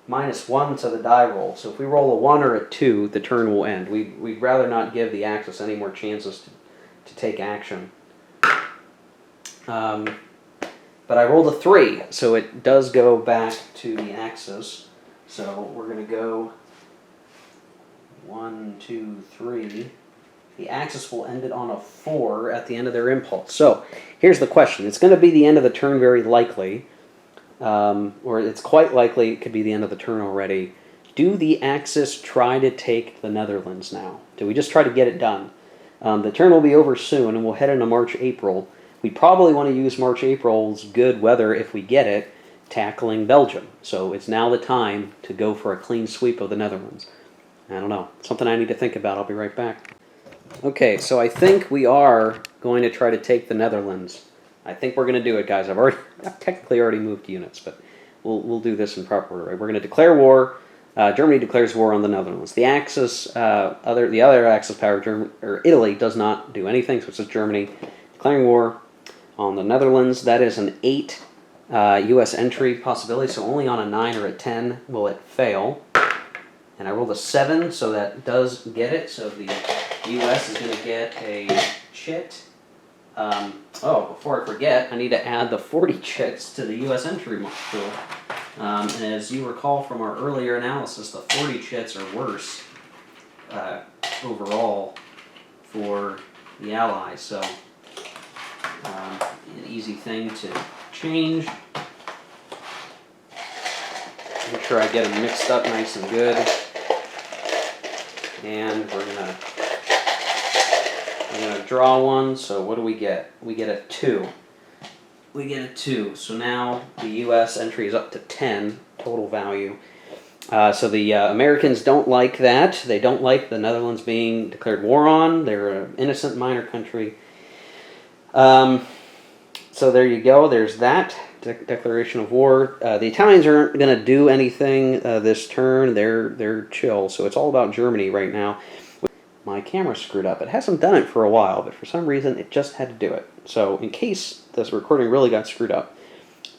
-1 to the die roll. So if we roll a 1 or a 2, the turn will end. We'd rather not give the Axis any more chances to take action. But I rolled a 3, so it does go back to the Axis. So we're going to go 1, 2, 3. The Axis will end it on a 4 at the end of their impulse. So here's the question. It's going to be the end of the turn very likely. Or it's quite likely it could be the end of the turn already. Do the Axis try to take the Netherlands now? Do we just try to get it done? The turn will be over soon, and we'll head into March, April. We probably want to use March, April's good weather, if we get it, tackling Belgium. So it's now the time to go for a clean sweep of the Netherlands. I don't know. Something I need to think about. I'll be right back. Okay, so I think we are going to try to take the Netherlands. I think we're going to do it, guys. I've technically already moved units, but we'll do this in proper order. We're going to declare war. Germany declares war on the Netherlands. The Axis, the other Axis power, Italy, does not do anything, so it's just Germany declaring war on the Netherlands. That is an 8 U.S. entry possibility, so only on a 9 or a 10 will it fail. And I rolled a 7, so that does get it. So the U.S. is going to get a chit. Before I forget, I need to add the 40 chits to the U.S. entry pool. And as you recall from our earlier analysis, the 40 chits are worse overall for the Allies. So an easy thing to change. Make sure I get them mixed up nice and good. And we're gonna draw one. So what do we get? We get a 2. We get a 2. So now the U.S. entry is up to 10 total value. So the Americans don't like that. They don't like the Netherlands being declared war on. They're an innocent minor country. So there you go. There's that declaration of war. The Italians aren't going to do anything this turn. They're chill. So it's all about Germany right now. My camera screwed up. It hasn't done it for a while, but for some reason it just had to do it. So in case this recording really got screwed up,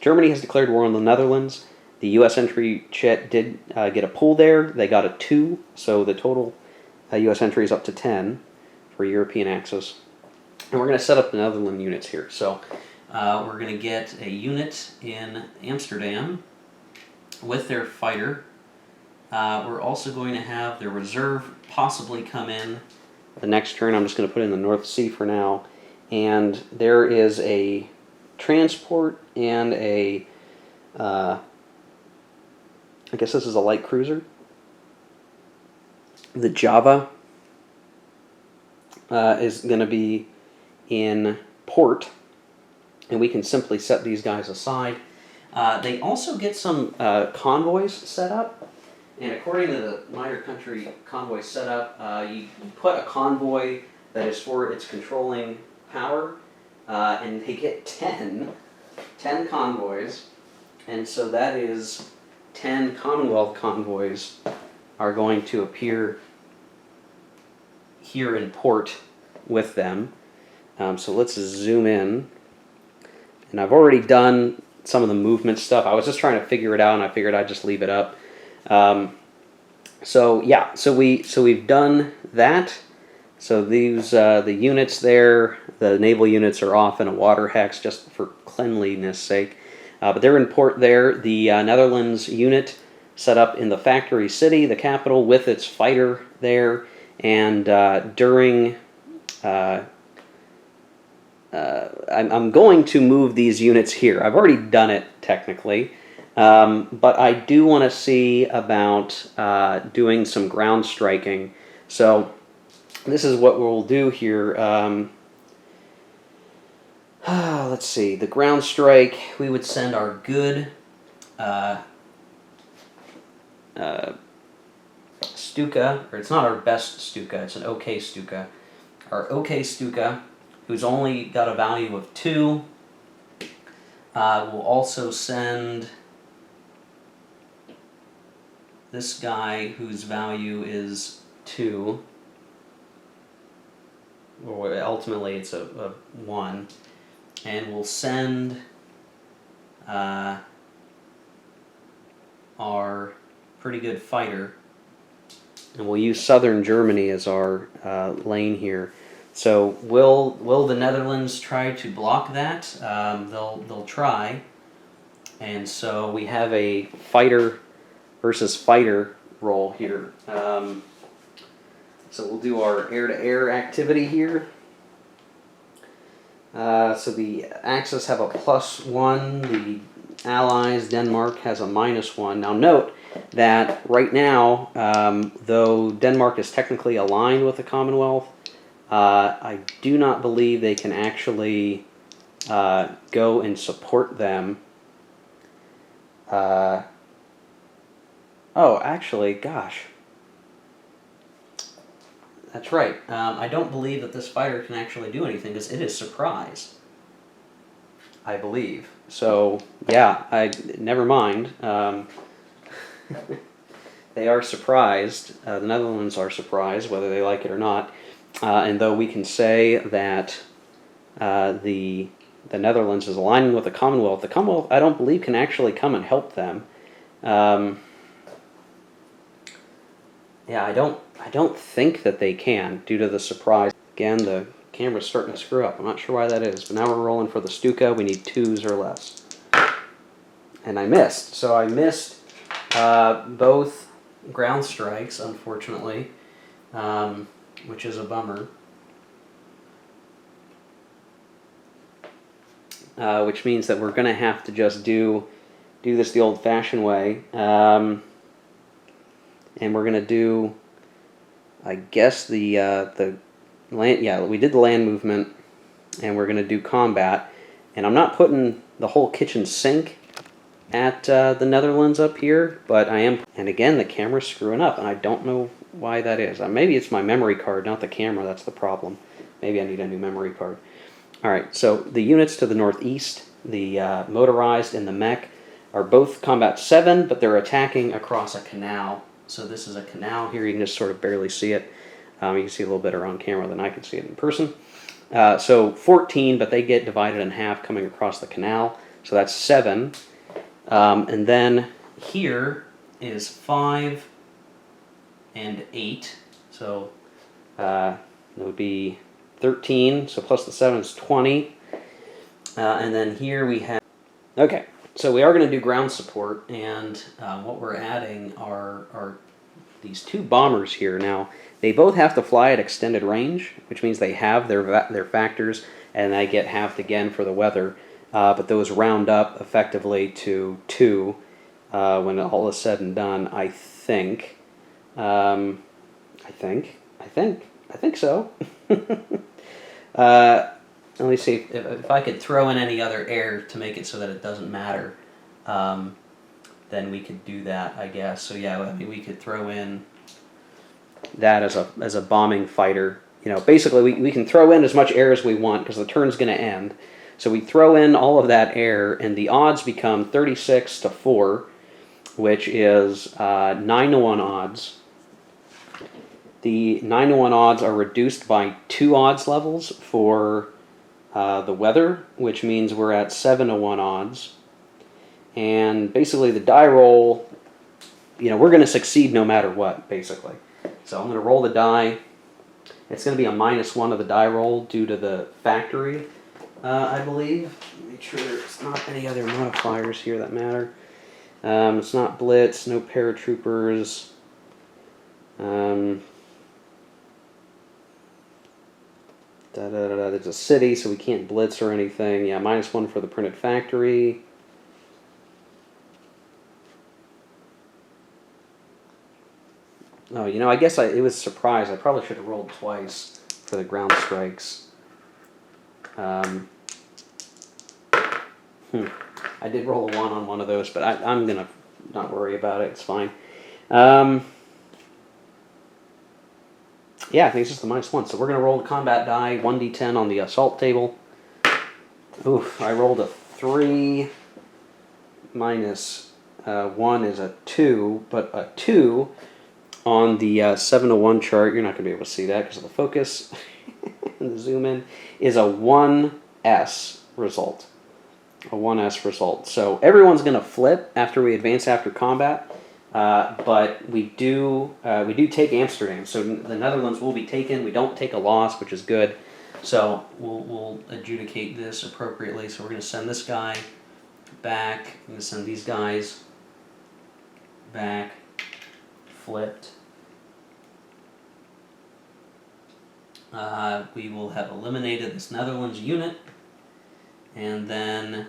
Germany has declared war on the Netherlands. The U.S. entry did get a pull there. They got a 2, so the total U.S. entry is up to 10 for European Axis. And we're going to set up the Netherlands units here. So we're going to get a unit in Amsterdam with their fighter. We're also going to have their reserve possibly come in the next turn. I'm just going to put in the North Sea for now. And there is a transport and a, I guess this is a light cruiser. The Java is going to be in port, and we can simply set these guys aside. They also get some convoys set up, and according to the minor country convoy setup, you put a convoy that is for its controlling power, and they get 10 convoys, and so that is 10 Commonwealth convoys are going to appear here in port with them. So let's zoom in, and I've already done some of the movement stuff. I was just trying to figure it out, and I figured I'd just leave it up. So yeah, so we've done that. So these the units there, the naval units are off in a water hex just for cleanliness sake, but they're in port there. The Netherlands unit set up in the factory city, the capital, with its fighter there, and during. I'm going to move these units here. I've already done it technically, but I do want to see about doing some ground striking. So this is what we'll do here. Let's see. The ground strike, we would send our good Stuka, or it's not our best Stuka, it's an okay Stuka. Our okay Stuka, who's only got a value of 2. We'll also send this guy whose value is 2. Or ultimately it's a 1. And we'll send our pretty good fighter. And we'll use southern Germany as our lane here. So will the Netherlands try to block that? They'll try, and so we have a fighter versus fighter roll here. So we'll do our air-to-air activity here. So the Axis have a +1. The Allies, Denmark, has a -1. Now note that right now, though Denmark is technically aligned with the Commonwealth, I do not believe they can actually go and support them. Oh, actually, gosh. That's right. I don't believe that this fighter can actually do anything because it is surprised, I believe. So, yeah, never mind. They are surprised. The Netherlands are surprised, whether they like it or not. And though we can say that the Netherlands is aligning with the Commonwealth I don't believe can actually come and help them. Yeah, I don't think that they can due to the surprise. Again, the camera's starting to screw up. I'm not sure why that is, but now we're rolling for the Stuka. We need 2s or less, and I missed. So I missed both ground strikes, unfortunately. Which is a bummer. Which means that we're going to have to just do this the old-fashioned way. And we're going to do, I guess, the land. Yeah, we did the land movement, and we're going to do combat. And I'm not putting the whole kitchen sink at the Netherlands up here, but I am. And again, the camera's screwing up, and I don't know why that is. Maybe it's my memory card, not the camera, that's the problem. Maybe I need a new memory card. Alright, so the units to the northeast, the Motorized and the mech are both combat 7, but they're attacking across a canal. So this is a canal here. You can just sort of barely see it. You can see a little better on camera than I can see it in person. So 14, but they get divided in half coming across the canal. So that's 7. And then here is 5 and 8. So it would be 13. So plus the 7 is 20. And then here we have... Okay, so we are going to do ground support. And what we're adding are these 2 bombers here. Now, they both have to fly at extended range, which means they have their factors, and they get halved again for the weather. But those round up effectively to 2 when all is said and done. I think so. Let me see if I could throw in any other air to make it so that it doesn't matter. Then we could do that, I guess. So yeah, I mean, we could throw in that as a bombing fighter. You know, basically we can throw in as much air as we want because the turn's going to end. So we throw in all of that air, and the odds become 36 to 4, which is 9 to 1 odds. The 9 to 1 odds are reduced by 2 odds levels for the weather, which means we're at 7 to 1 odds. And basically the die roll, you know, we're going to succeed no matter what, basically. So I'm going to roll the die. It's going to be a -1 of the die roll due to the factory, I believe. Make sure there's not any other modifiers here that matter. It's not blitz, no paratroopers. There's a city, so we can't blitz or anything. Yeah, -1 for the printed factory. Oh, you know, I guess it was a surprise. I probably should have rolled twice for the ground strikes. I did roll a 1 on one of those, but I'm going to not worry about it. It's fine. Yeah, I think it's just the -1. So we're going to roll the combat die, 1d10 on the assault table. Oof, I rolled a 3 minus 1 is a 2, but a 2 on the 7 to 1 chart, you're not going to be able to see that because of the focus and the zoom in, is a 1S result. A 1S result. So everyone's going to flip after we advance after combat. But we do take Amsterdam, so the Netherlands will be taken. We don't take a loss, which is good. So we'll adjudicate this appropriately. So we're going to send this guy back. I'm going to send these guys back, flipped. We will have eliminated this Netherlands unit, and then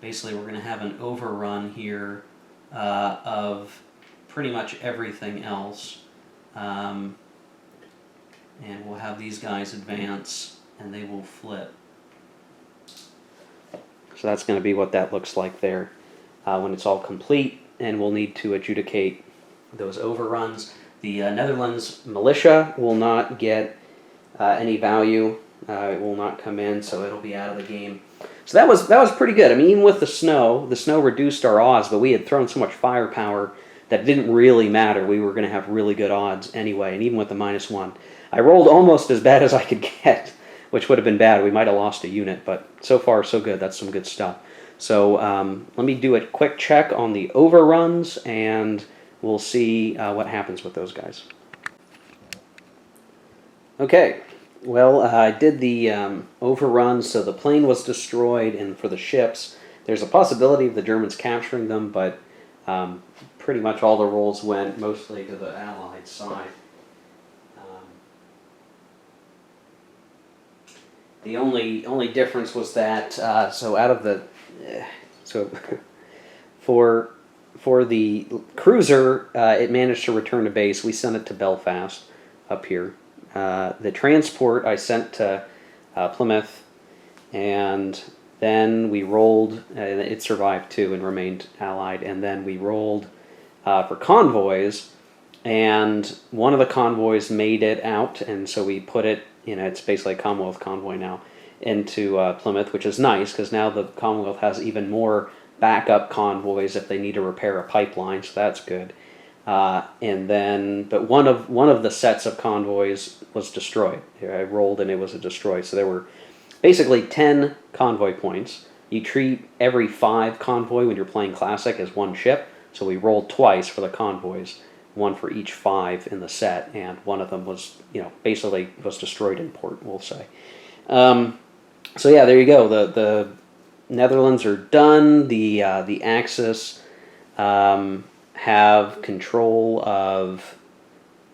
basically we're going to have an overrun here of pretty much everything else, and we'll have these guys advance and they will flip. So that's going to be what that looks like there when it's all complete, and we'll need to adjudicate those overruns. The Netherlands militia will not get any value. It will not come in, so it'll be out of the game. So that was pretty good. I mean, even with the snow reduced our odds, but we had thrown so much firepower that it didn't really matter. We were going to have really good odds anyway, and even with the -1. I rolled almost as bad as I could get, which would have been bad. We might have lost a unit, but so far so good. That's some good stuff. So let me do a quick check on the overruns, and we'll see what happens with those guys. Okay. Well, I did the overruns, so the plane was destroyed, and for the ships, there's a possibility of the Germans capturing them, but pretty much all the rolls went mostly to the Allied side. The only difference was that so out of the for the cruiser, it managed to return to base. We sent it to Belfast up here. The transport I sent to Plymouth, and then we rolled, and it survived too and remained Allied, and then we rolled for convoys, and one of the convoys made it out, and so we put it, it's basically a Commonwealth convoy now, into Plymouth, which is nice because now the Commonwealth has even more backup convoys if they need to repair a pipeline, so that's good. And then, but one of the sets of convoys was destroyed. I rolled and it was destroyed. So there were basically 10 convoy points. You treat every 5 convoy when you're playing Classic as one ship. So we rolled twice for the convoys, one for each 5 in the set, and one of them was, basically was destroyed in port, we'll say. So yeah, there you go. The Netherlands are done. The Axis have control of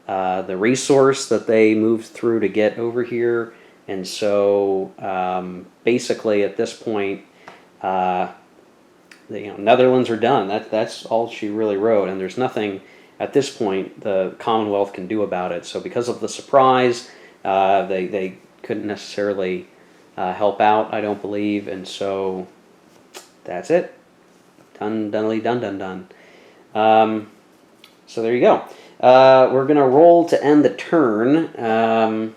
the resource that they moved through to get over here, and so basically at this point, the Netherlands are done. That's all she really wrote, and there's nothing at this point the Commonwealth can do about it. So because of the surprise, they couldn't necessarily help out, I don't believe, and so that's it. Done. So there you go. We're going to roll to end the turn, and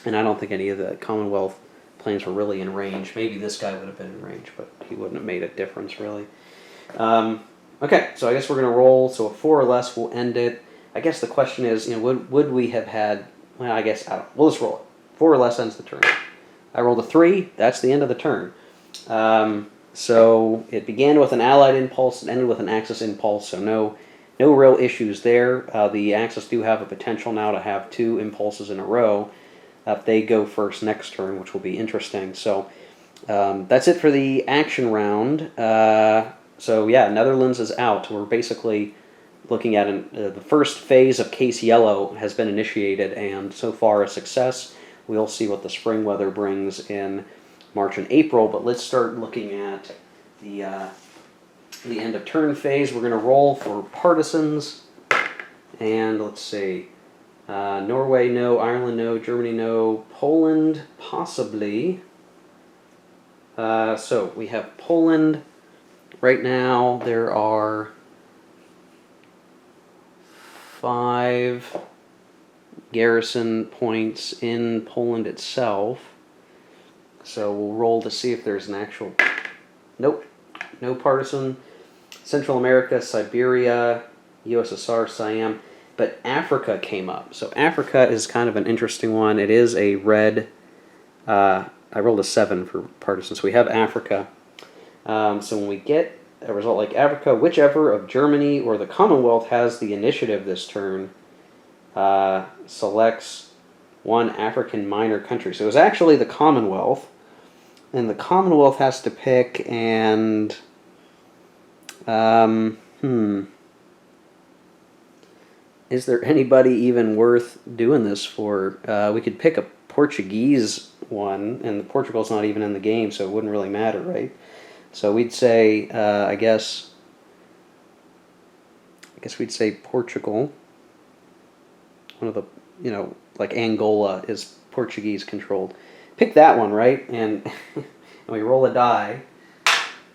I don't think any of the Commonwealth planes were really in range. Maybe this guy would have been in range, but he wouldn't have made a difference, really. Okay, so I guess we're going to roll, so a 4 or less will end it. I guess the question is, would we have had, well, I guess, we'll just roll it. 4 or less ends the turn. I rolled a 3, that's the end of the turn. So it began with an Allied impulse, it ended with an Axis impulse, so no real issues there. The Axis do have a potential now to have 2 impulses in a row if they go first next turn, which will be interesting. So that's it for the action round. So yeah, Netherlands is out. We're basically looking at the first phase of Case Yellow has been initiated, and so far a success. We'll see what the spring weather brings in March and April, but let's start looking at the end of turn phase. We're going to roll for partisans, and let's see, Norway no, Ireland no, Germany no, Poland possibly. So we have Poland. Right now there are 5 garrison points in Poland itself. So we'll roll to see if there's an actual... Nope. No partisan. Central America, Siberia, USSR, Siam. But Africa came up. So Africa is kind of an interesting one. It is a red... I rolled a 7 for partisan. So we have Africa. So when we get a result like Africa, whichever of Germany or the Commonwealth has the initiative this turn, selects one African minor country. So it was actually the Commonwealth, and the Commonwealth has to pick, and is there anybody even worth doing this for? We could pick a Portuguese one, and Portugal's not even in the game, so it wouldn't really matter, right? So we'd say, I guess we'd say Portugal. One of the, like Angola is Portuguese controlled. Pick that one, right? And we roll a die,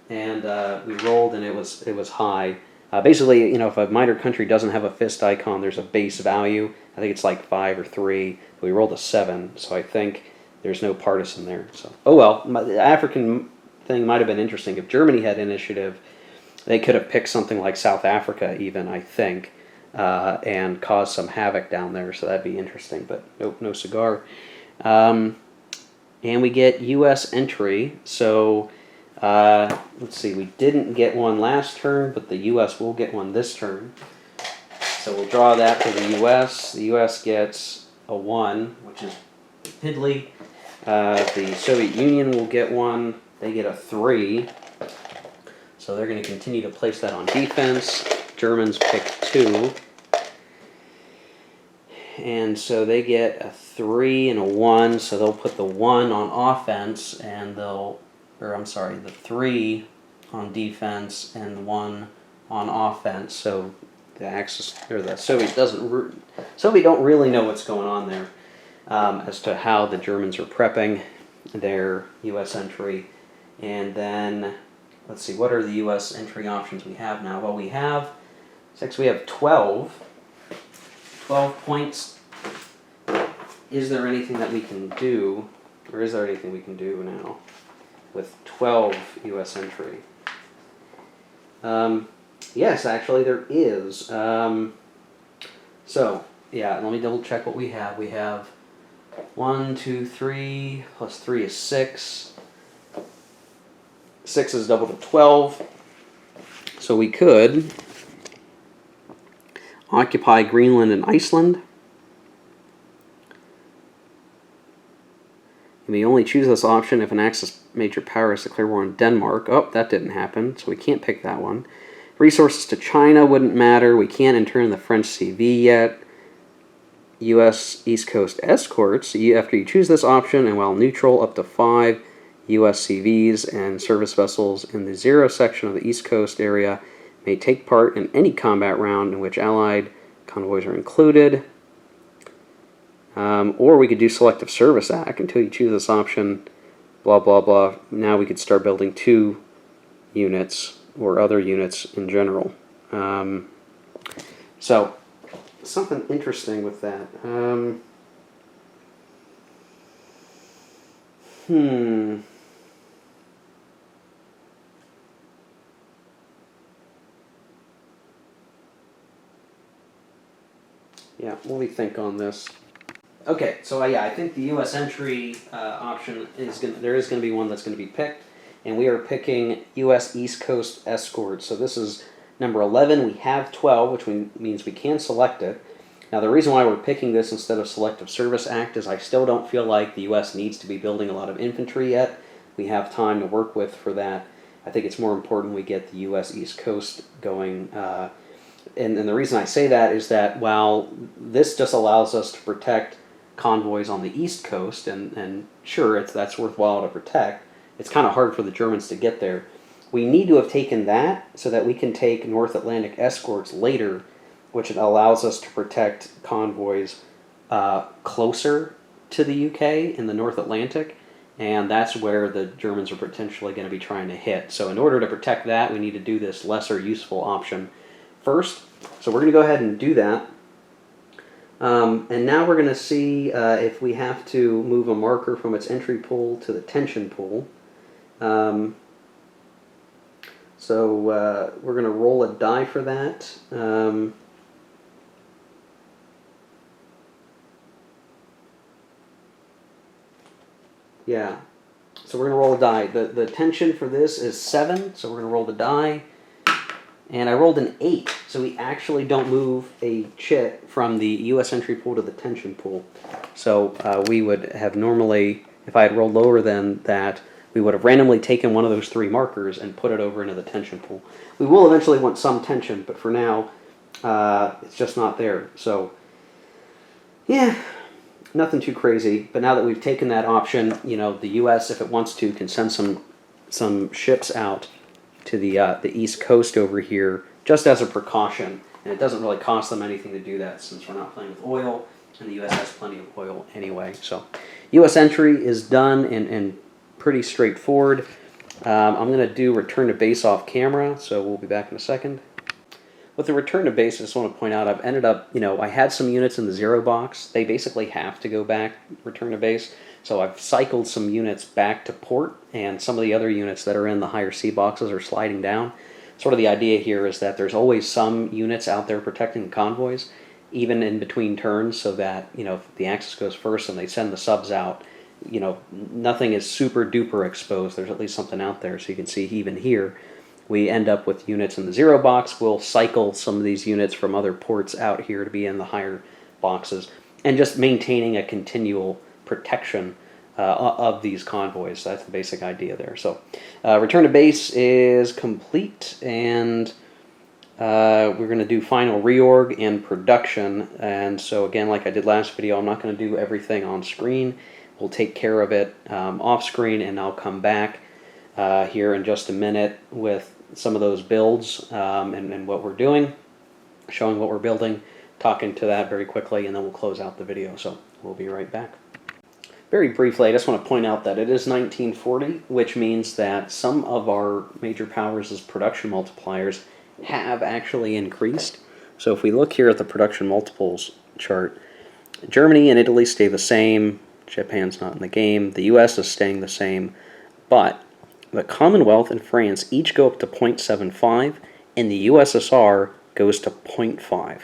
and we rolled, and it was high. Basically, if a minor country doesn't have a fist icon, there's a base value. I think it's like 5 or 3. But we rolled a 7, so I think there's no partisan there. So, oh well, the African thing might have been interesting. If Germany had initiative, they could have picked something like South Africa, even, I think. And cause some havoc down there, so that'd be interesting, but nope, no cigar. And we get U.S. entry, so let's see, we didn't get one last turn, but the U.S. will get one this turn. So we'll draw that for the U.S. The U.S. gets a 1, which is piddly. The Soviet Union will get one, they get a 3. So they're going to continue to place that on defense. Germans pick 2. And so they get a 3 and a 1, so they'll put the 1 on offense, and the 3 on defense and the 1 on offense. So the Axis, or the Soviet don't really know what's going on there as to how the Germans are prepping their U.S. entry. And then, let's see, what are the U.S. entry options we have now? Well, we have 12 points. Is there anything that we can do? Or is there anything we can do now with 12 U.S. entry? Yes, actually there is. So, yeah, let me double check what we have. We have 1, 2, 3, plus 3 is 6. 6 is double to 12. So we could occupy Greenland and Iceland. And we only choose this option if an Axis major power is declared war on Denmark. Oh, that didn't happen, so we can't pick that one. Resources to China wouldn't matter. We can't intern the French CV yet. U.S. East Coast escorts. After you choose this option, and while neutral, up to 5 U.S. CVs and service vessels in the 0 section of the East Coast area may take part in any combat round in which Allied convoys are included. Or we could do Selective Service Act until you choose this option, blah, blah, blah. Now we could start building 2 units or other units in general. So, something interesting with that. Yeah, what do we think on this? Okay, so yeah, I think the U.S. entry option is there is going to be one that's going to be picked, and we are picking U.S. East Coast escorts. So this is number 11. We have 12, which means we can select it. Now the reason why we're picking this instead of Selective Service Act is I still don't feel like the U.S. needs to be building a lot of infantry yet. We have time to work with for that. I think it's more important we get the U.S. East Coast going. And the reason I say that is that while this just allows us to protect convoys on the East Coast, and sure, that's worthwhile to protect, it's kind of hard for the Germans to get there. We need to have taken that so that we can take North Atlantic escorts later, which allows us to protect convoys closer to the UK in the North Atlantic, and that's where the Germans are potentially going to be trying to hit. So in order to protect that, we need to do this lesser useful option first. So we're going to go ahead and do that. And now we're going to see if we have to move a marker from its entry pool to the tension pool. So we're going to roll a die for that. Yeah, so we're going to roll a die. The tension for this is 7, so we're going to roll the die. And I rolled an 8, so we actually don't move a chit from the U.S. entry pool to the tension pool. So we would have normally, if I had rolled lower than that, we would have randomly taken one of those 3 markers and put it over into the tension pool. We will eventually want some tension, but for now, it's just not there. So, yeah, nothing too crazy. But now that we've taken that option, you know, the U.S., if it wants to, can send some ships out to the East Coast over here, just as a precaution. And it doesn't really cost them anything to do that since we're not playing with oil, and the U.S. has plenty of oil anyway. So U.S. entry is done and pretty straightforward. I'm going to do return to base off camera, so we'll be back in a second. With the return to base, I just want to point out, I've ended up, I had some units in the 0 box. They basically have to go back, return to base. So I've cycled some units back to port, and some of the other units that are in the higher C boxes are sliding down. Sort of the idea here is that there's always some units out there protecting convoys, even in between turns, so that, if the Axis goes first and they send the subs out, nothing is super duper exposed. There's at least something out there. So you can see even here, we end up with units in the 0 box. We'll cycle some of these units from other ports out here to be in the higher boxes, and just maintaining a continual protection of these convoys. That's the basic idea there. So return to base is complete, and we're going to do final reorg and production. And so again, like I did last video, I'm not going to do everything on screen. We'll take care of it off screen, and I'll come back here in just a minute with some of those builds and what we're doing, showing what we're building, talking to that very quickly, and then we'll close out the video. So we'll be right back. Very briefly, I just want to point out that it is 1940, which means that some of our major powers' production multipliers have actually increased. So if we look here at the production multiples chart, Germany and Italy stay the same. Japan's not in the game. The US is staying the same. But the Commonwealth and France each go up to 0.75, and the USSR goes to 0.5.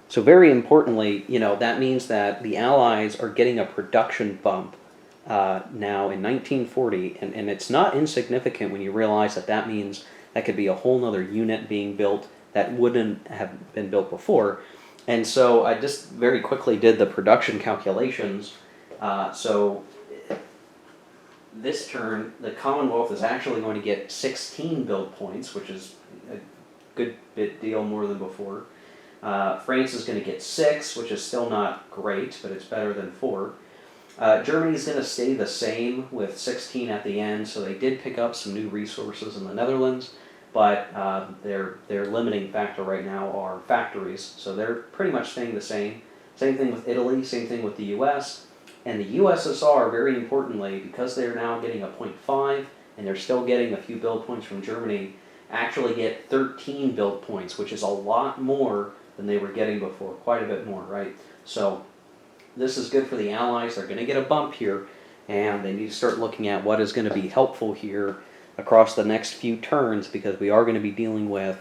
So very importantly, that means that the Allies are getting a production bump now in 1940, and it's not insignificant when you realize that means that could be a whole other unit being built that wouldn't have been built before. And so I just very quickly did the production calculations. So this turn, the Commonwealth is actually going to get 16 build points, which is a good bit deal more than before. France is going to get 6, which is still not great, but it's better than 4. Germany is going to stay the same with 16 at the end, so they did pick up some new resources in the Netherlands, but their limiting factor right now are factories, so they're pretty much staying the same. Same thing with Italy, same thing with the US. And the USSR, very importantly, because they're now getting a 0.5, and they're still getting a few build points from Germany, actually get 13 build points, which is a lot more than they were getting before, quite a bit more, right? So this is good for the Allies. They're going to get a bump here, and they need to start looking at what is going to be helpful here across the next few turns, because we are going to be dealing with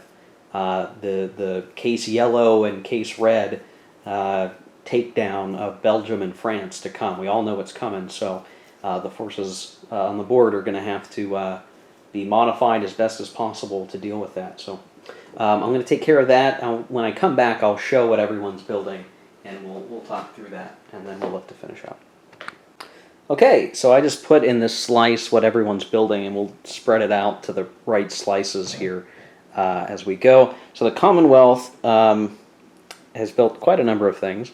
the case yellow and case red takedown of Belgium and France to come. We all know it's coming, so the forces on the board are going to have to be modified as best as possible to deal with that. So I'm going to take care of that. When I come back, I'll show what everyone's building, and we'll talk through that, and then we'll look to finish up. Okay, so I just put in this slice what everyone's building, and we'll spread it out to the right slices here as we go. So the Commonwealth has built quite a number of things.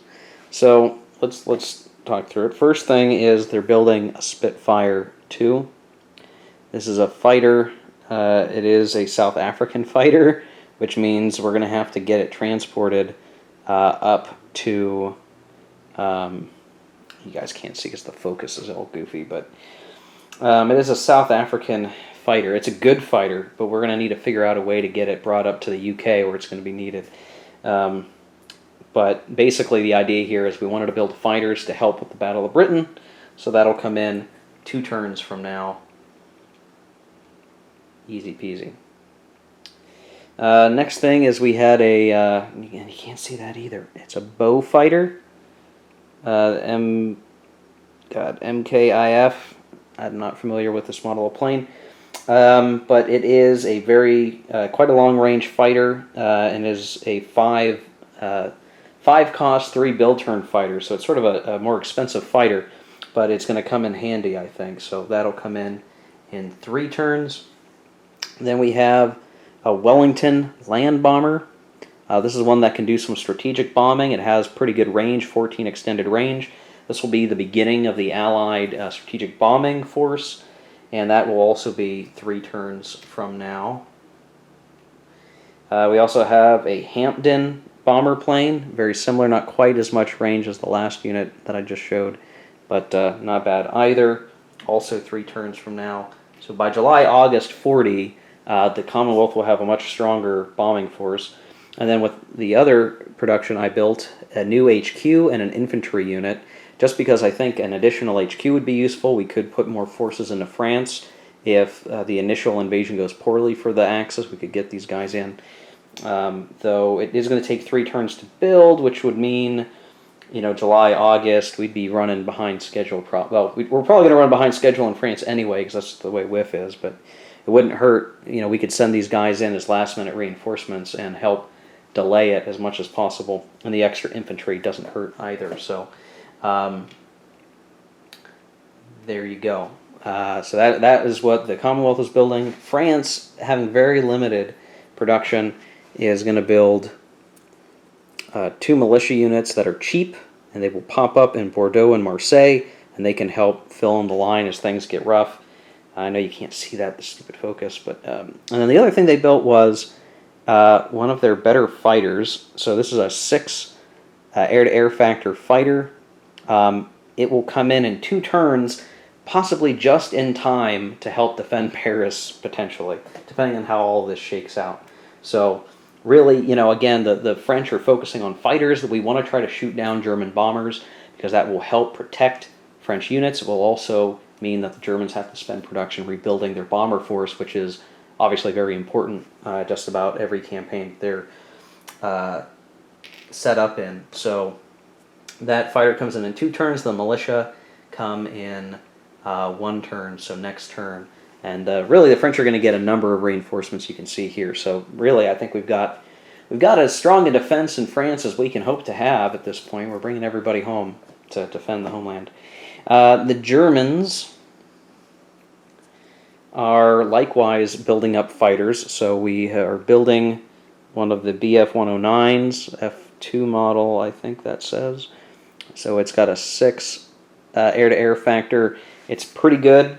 So let's talk through it. First thing is they're building a Spitfire 2. This is a fighter. It is a South African fighter, which means we're going to have to get it transported up to... you guys can't see because the focus is all goofy, but it is a South African fighter. It's a good fighter, but we're going to need to figure out a way to get it brought up to the UK where it's going to be needed. But basically the idea here is we wanted to build fighters to help with the Battle of Britain, so that'll come in 2 turns from now. Easy peasy. Next thing is we had a, you can't see that either, it's a bow fighter. MKIF. I'm not familiar with this model of plane, but it is a very quite a long range fighter, and is a 5 cost 3 build turn fighter. So it's sort of a more expensive fighter, but it's going to come in handy, I think. So that'll come in 3 turns. Then we have a Wellington land bomber. This is one that can do some strategic bombing. It has pretty good range, 14 extended range. This will be the beginning of the Allied strategic bombing force, and that will also be 3 turns from now. We also have a Hampden bomber plane, very similar, not quite as much range as the last unit that I just showed, but not bad either. Also 3 turns from now. So by July, August 40, the Commonwealth will have a much stronger bombing force. And then with the other production, I built a new HQ and an infantry unit, just because I think an additional HQ would be useful. We could put more forces into France if the initial invasion goes poorly for the Axis. We could get these guys in. Though it is going to take 3 turns to build, which would mean, July, August, we'd be running behind schedule. Well, we're probably going to run behind schedule in France anyway, because that's the way WiF is, but it wouldn't hurt. We could send these guys in as last-minute reinforcements and help delay it as much as possible, and the extra infantry doesn't hurt either. So there you go. So that is what the Commonwealth is building. France, having very limited production, is going to build 2 militia units that are cheap, and they will pop up in Bordeaux and Marseille, and they can help fill in the line as things get rough. I know you can't see that, the stupid focus, but and then the other thing they built was one of their better fighters. So this is a 6 air-to-air factor fighter. It will come in 2 turns, possibly just in time to help defend Paris, potentially, depending on how all this shakes out. So really, again, the French are focusing on fighters, that we want to try to shoot down German bombers, because that will help protect French units. It will also mean that the Germans have to spend production rebuilding their bomber force, which is obviously very important just about every campaign they're set up in. So that fighter comes in 2 turns. The militia come in 1 turn, so next turn. And really, the French are going to get a number of reinforcements you can see here. So really, I think we've got as strong a defense in France as we can hope to have at this point. We're bringing everybody home to defend the homeland. The Germans are likewise building up fighters. So we are building one of the Bf-109s, F2 model, I think that says. So it's got a 6 air-to-air factor. It's pretty good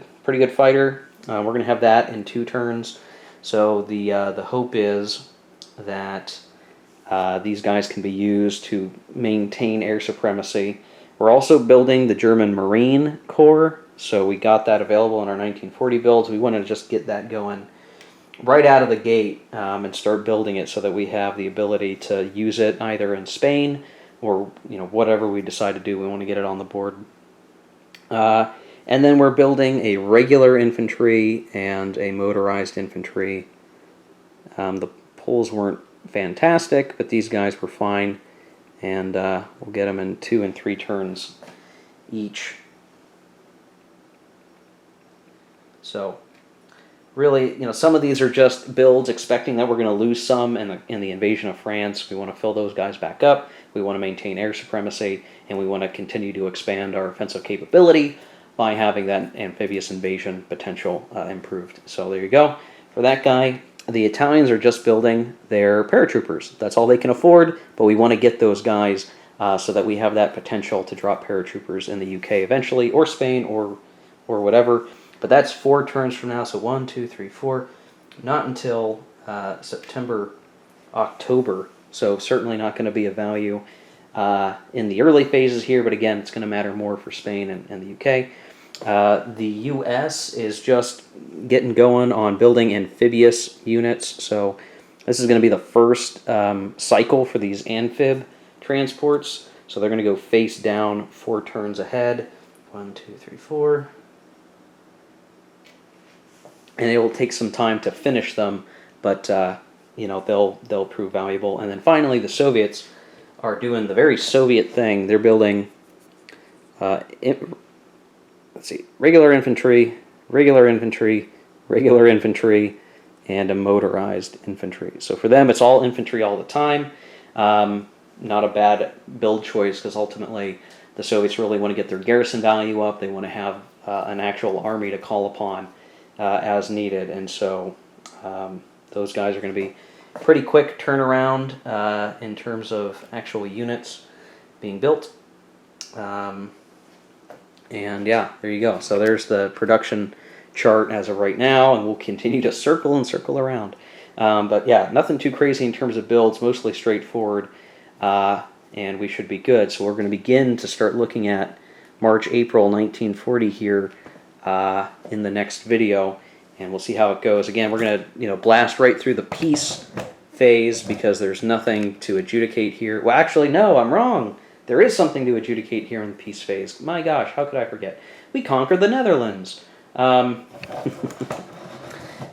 fighter. We're going to have that in 2 turns. So the hope is that these guys can be used to maintain air supremacy. We're also building the German Marine Corps, so we got that available in our 1940 builds. We want to just get that going right out of the gate and start building it so that we have the ability to use it either in Spain or whatever we decide to do. We want to get it on the board. And then we're building a regular infantry and a motorized infantry. The Poles weren't fantastic, but these guys were fine, and we'll get them in 2 and 3 turns each. So really, some of these are just builds expecting that we're going to lose some in the invasion of France. We want to fill those guys back up. We want to maintain air supremacy, and we want to continue to expand our offensive capability by having that amphibious invasion potential improved. So there you go. For that guy, the Italians are just building their paratroopers. That's all they can afford, but we want to get those guys so that we have that potential to drop paratroopers in the UK eventually, or Spain, or whatever. But that's 4 turns from now, so 1, 2, 3, 4. Not until September, October, so certainly not going to be of value in the early phases here, but again, it's going to matter more for Spain and the UK. The US is just getting going on building amphibious units, so this is going to be the first cycle for these amphib transports. So they're going to go face down 4 turns ahead. 1, 2, 3, 4. And it will take some time to finish them, but they'll prove valuable. And then finally, the Soviets are doing the very Soviet thing. They're building regular infantry, and a motorized infantry. So for them, it's all infantry all the time. Not a bad build choice, because ultimately the Soviets really want to get their garrison value up. They want to have an actual army to call upon as needed. And so those guys are going to be pretty quick turnaround in terms of actual units being built. And yeah, there you go. So there's the production chart as of right now, and we'll continue to circle and circle around. But yeah, nothing too crazy in terms of builds, mostly straightforward, and we should be good. So we're going to begin to start looking at March, April 1940 here in the next video, and we'll see how it goes. Again, we're going to blast right through the peace phase because there's nothing to adjudicate here. Well, actually, no, I'm wrong. There is something to adjudicate here in the peace phase. My gosh, how could I forget? We conquered the Netherlands. Now,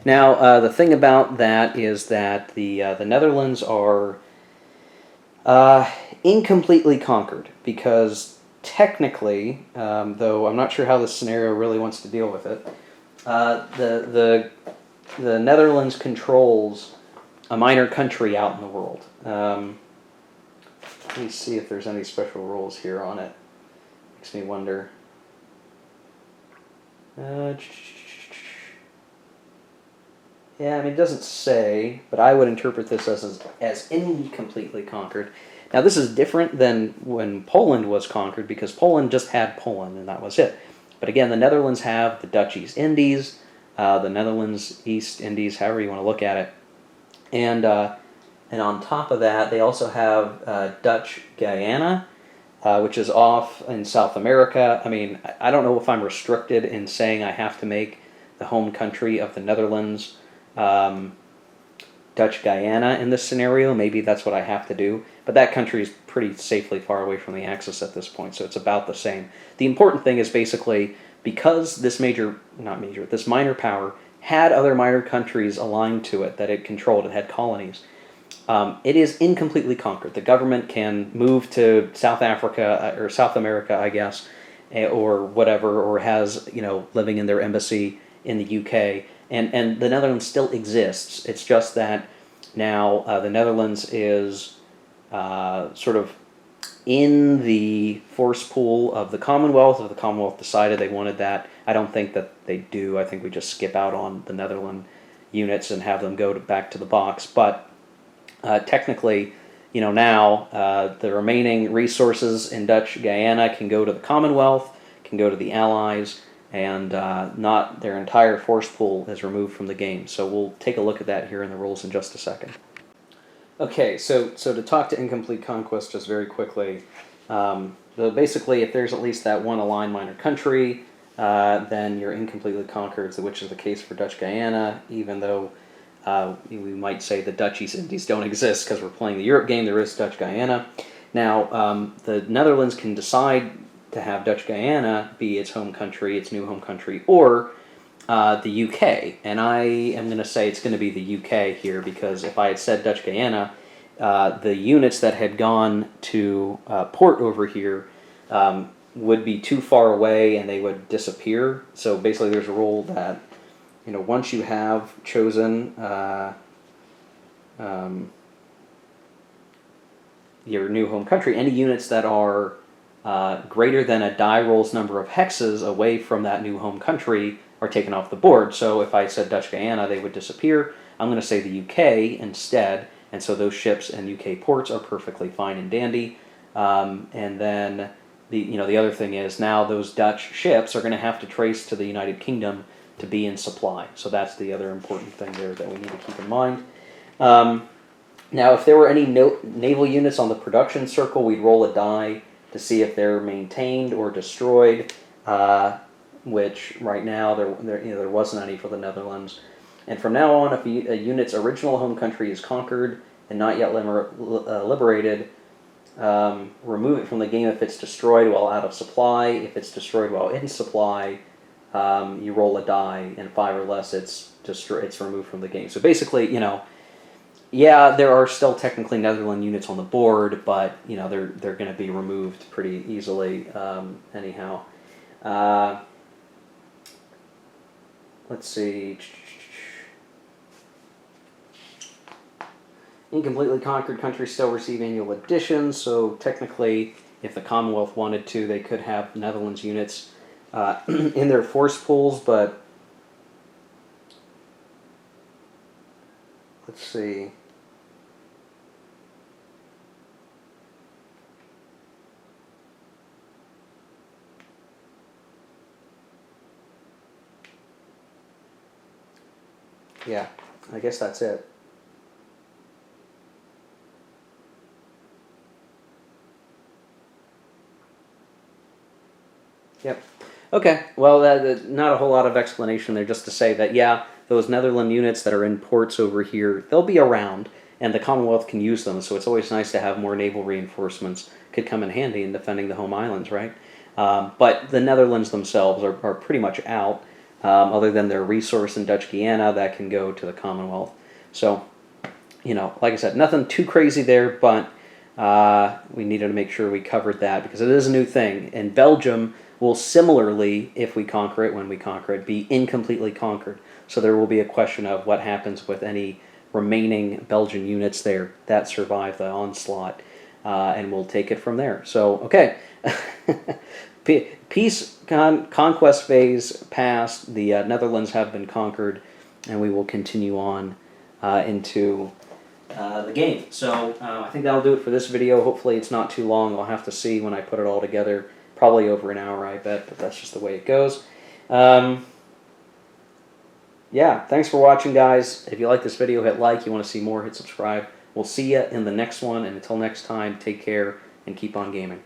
the thing about that is that the Netherlands are incompletely conquered, because technically, though I'm not sure how this scenario really wants to deal with it, the Netherlands controls a minor country out in the world. Let me see if there's any special rules here on it. Makes me wonder. Yeah, I mean, it doesn't say, but I would interpret this as incompletely conquered. Now, this is different than when Poland was conquered, because Poland just had Poland, and that was it. But again, the Netherlands have the Dutch East Indies, the Netherlands East Indies, however you want to look at it. And on top of that, they also have Dutch Guyana, which is off in South America. I mean, I don't know if I'm restricted in saying I have to make the home country of the Netherlands Dutch Guyana in this scenario. Maybe that's what I have to do. But that country is pretty safely far away from the Axis at this point, so it's about the same. The important thing is basically, because this this minor power had other minor countries aligned to it that it controlled, it had colonies, it is incompletely conquered. The government can move to South Africa, or South America, I guess, or whatever, or has, living in their embassy in the UK, and the Netherlands still exists. It's just that now the Netherlands is sort of in the force pool of the Commonwealth. If the Commonwealth decided they wanted that, I don't think that they do. I think we just skip out on the Netherlands units and have them go back to the box. But technically, now the remaining resources in Dutch Guyana can go to the Commonwealth, can go to the Allies, and not their entire force pool is removed from the game. So we'll take a look at that here in the rules in just a second. Okay, so to talk to incomplete conquest just very quickly, so basically if there's at least that one aligned minor country, then you're incompletely conquered, which is the case for Dutch Guyana, even though we might say the Dutch East Indies don't exist because we're playing the Europe game. There is Dutch Guyana. Now, the Netherlands can decide to have Dutch Guyana be its home country, its new home country, or the UK. And I am going to say it's going to be the UK here, because if I had said Dutch Guyana, the units that had gone to port over here would be too far away and they would disappear. So basically there's a rule that once you have chosen your new home country, any units that are greater than a die rolls number of hexes away from that new home country are taken off the board. So if I said Dutch Guyana, they would disappear. I'm going to say the UK instead, and so those ships and UK ports are perfectly fine and dandy. And then the other thing is, now those Dutch ships are going to have to trace to the United Kingdom to be in supply. So that's the other important thing there that we need to keep in mind. Now, if there were any naval units on the production circle, we'd roll a die to see if they're maintained or destroyed, which right now there wasn't any for the Netherlands. And from now on, if a unit's original home country is conquered and not yet liberated, remove it from the game if it's destroyed while out of supply. If it's destroyed while in supply, you roll a die, and 5 or less, it's removed from the game. So basically, yeah, there are still technically Netherlands units on the board, but they're going to be removed pretty easily. Anyhow, let's see. Incompletely conquered countries still receive annual additions, so technically, if the Commonwealth wanted to, they could have Netherlands units in their force pools, but let's see. Yeah, I guess that's it. Yep. Okay, well, not a whole lot of explanation there, just to say that, yeah, those Netherlands units that are in ports over here, they'll be around, and the Commonwealth can use them, so it's always nice to have more naval reinforcements. Could come in handy in defending the home islands, right? But the Netherlands themselves are pretty much out, other than their resource in Dutch Guyana that can go to the Commonwealth. So, like I said, nothing too crazy there, but we needed to make sure we covered that, because it is a new thing. And Belgium will similarly, if we conquer it, when we conquer it, be incompletely conquered. So there will be a question of what happens with any remaining Belgian units there that survive the onslaught, and we'll take it from there. So, okay. Peace conquest phase passed. The Netherlands have been conquered, and we will continue on into the game. So I think that'll do it for this video. Hopefully it's not too long. I'll have to see when I put it all together. Probably over an hour, I bet, but that's just the way it goes. Yeah, thanks for watching, guys. If you like this video, hit like. You want to see more, hit subscribe. We'll see you in the next one, and until next time, take care and keep on gaming.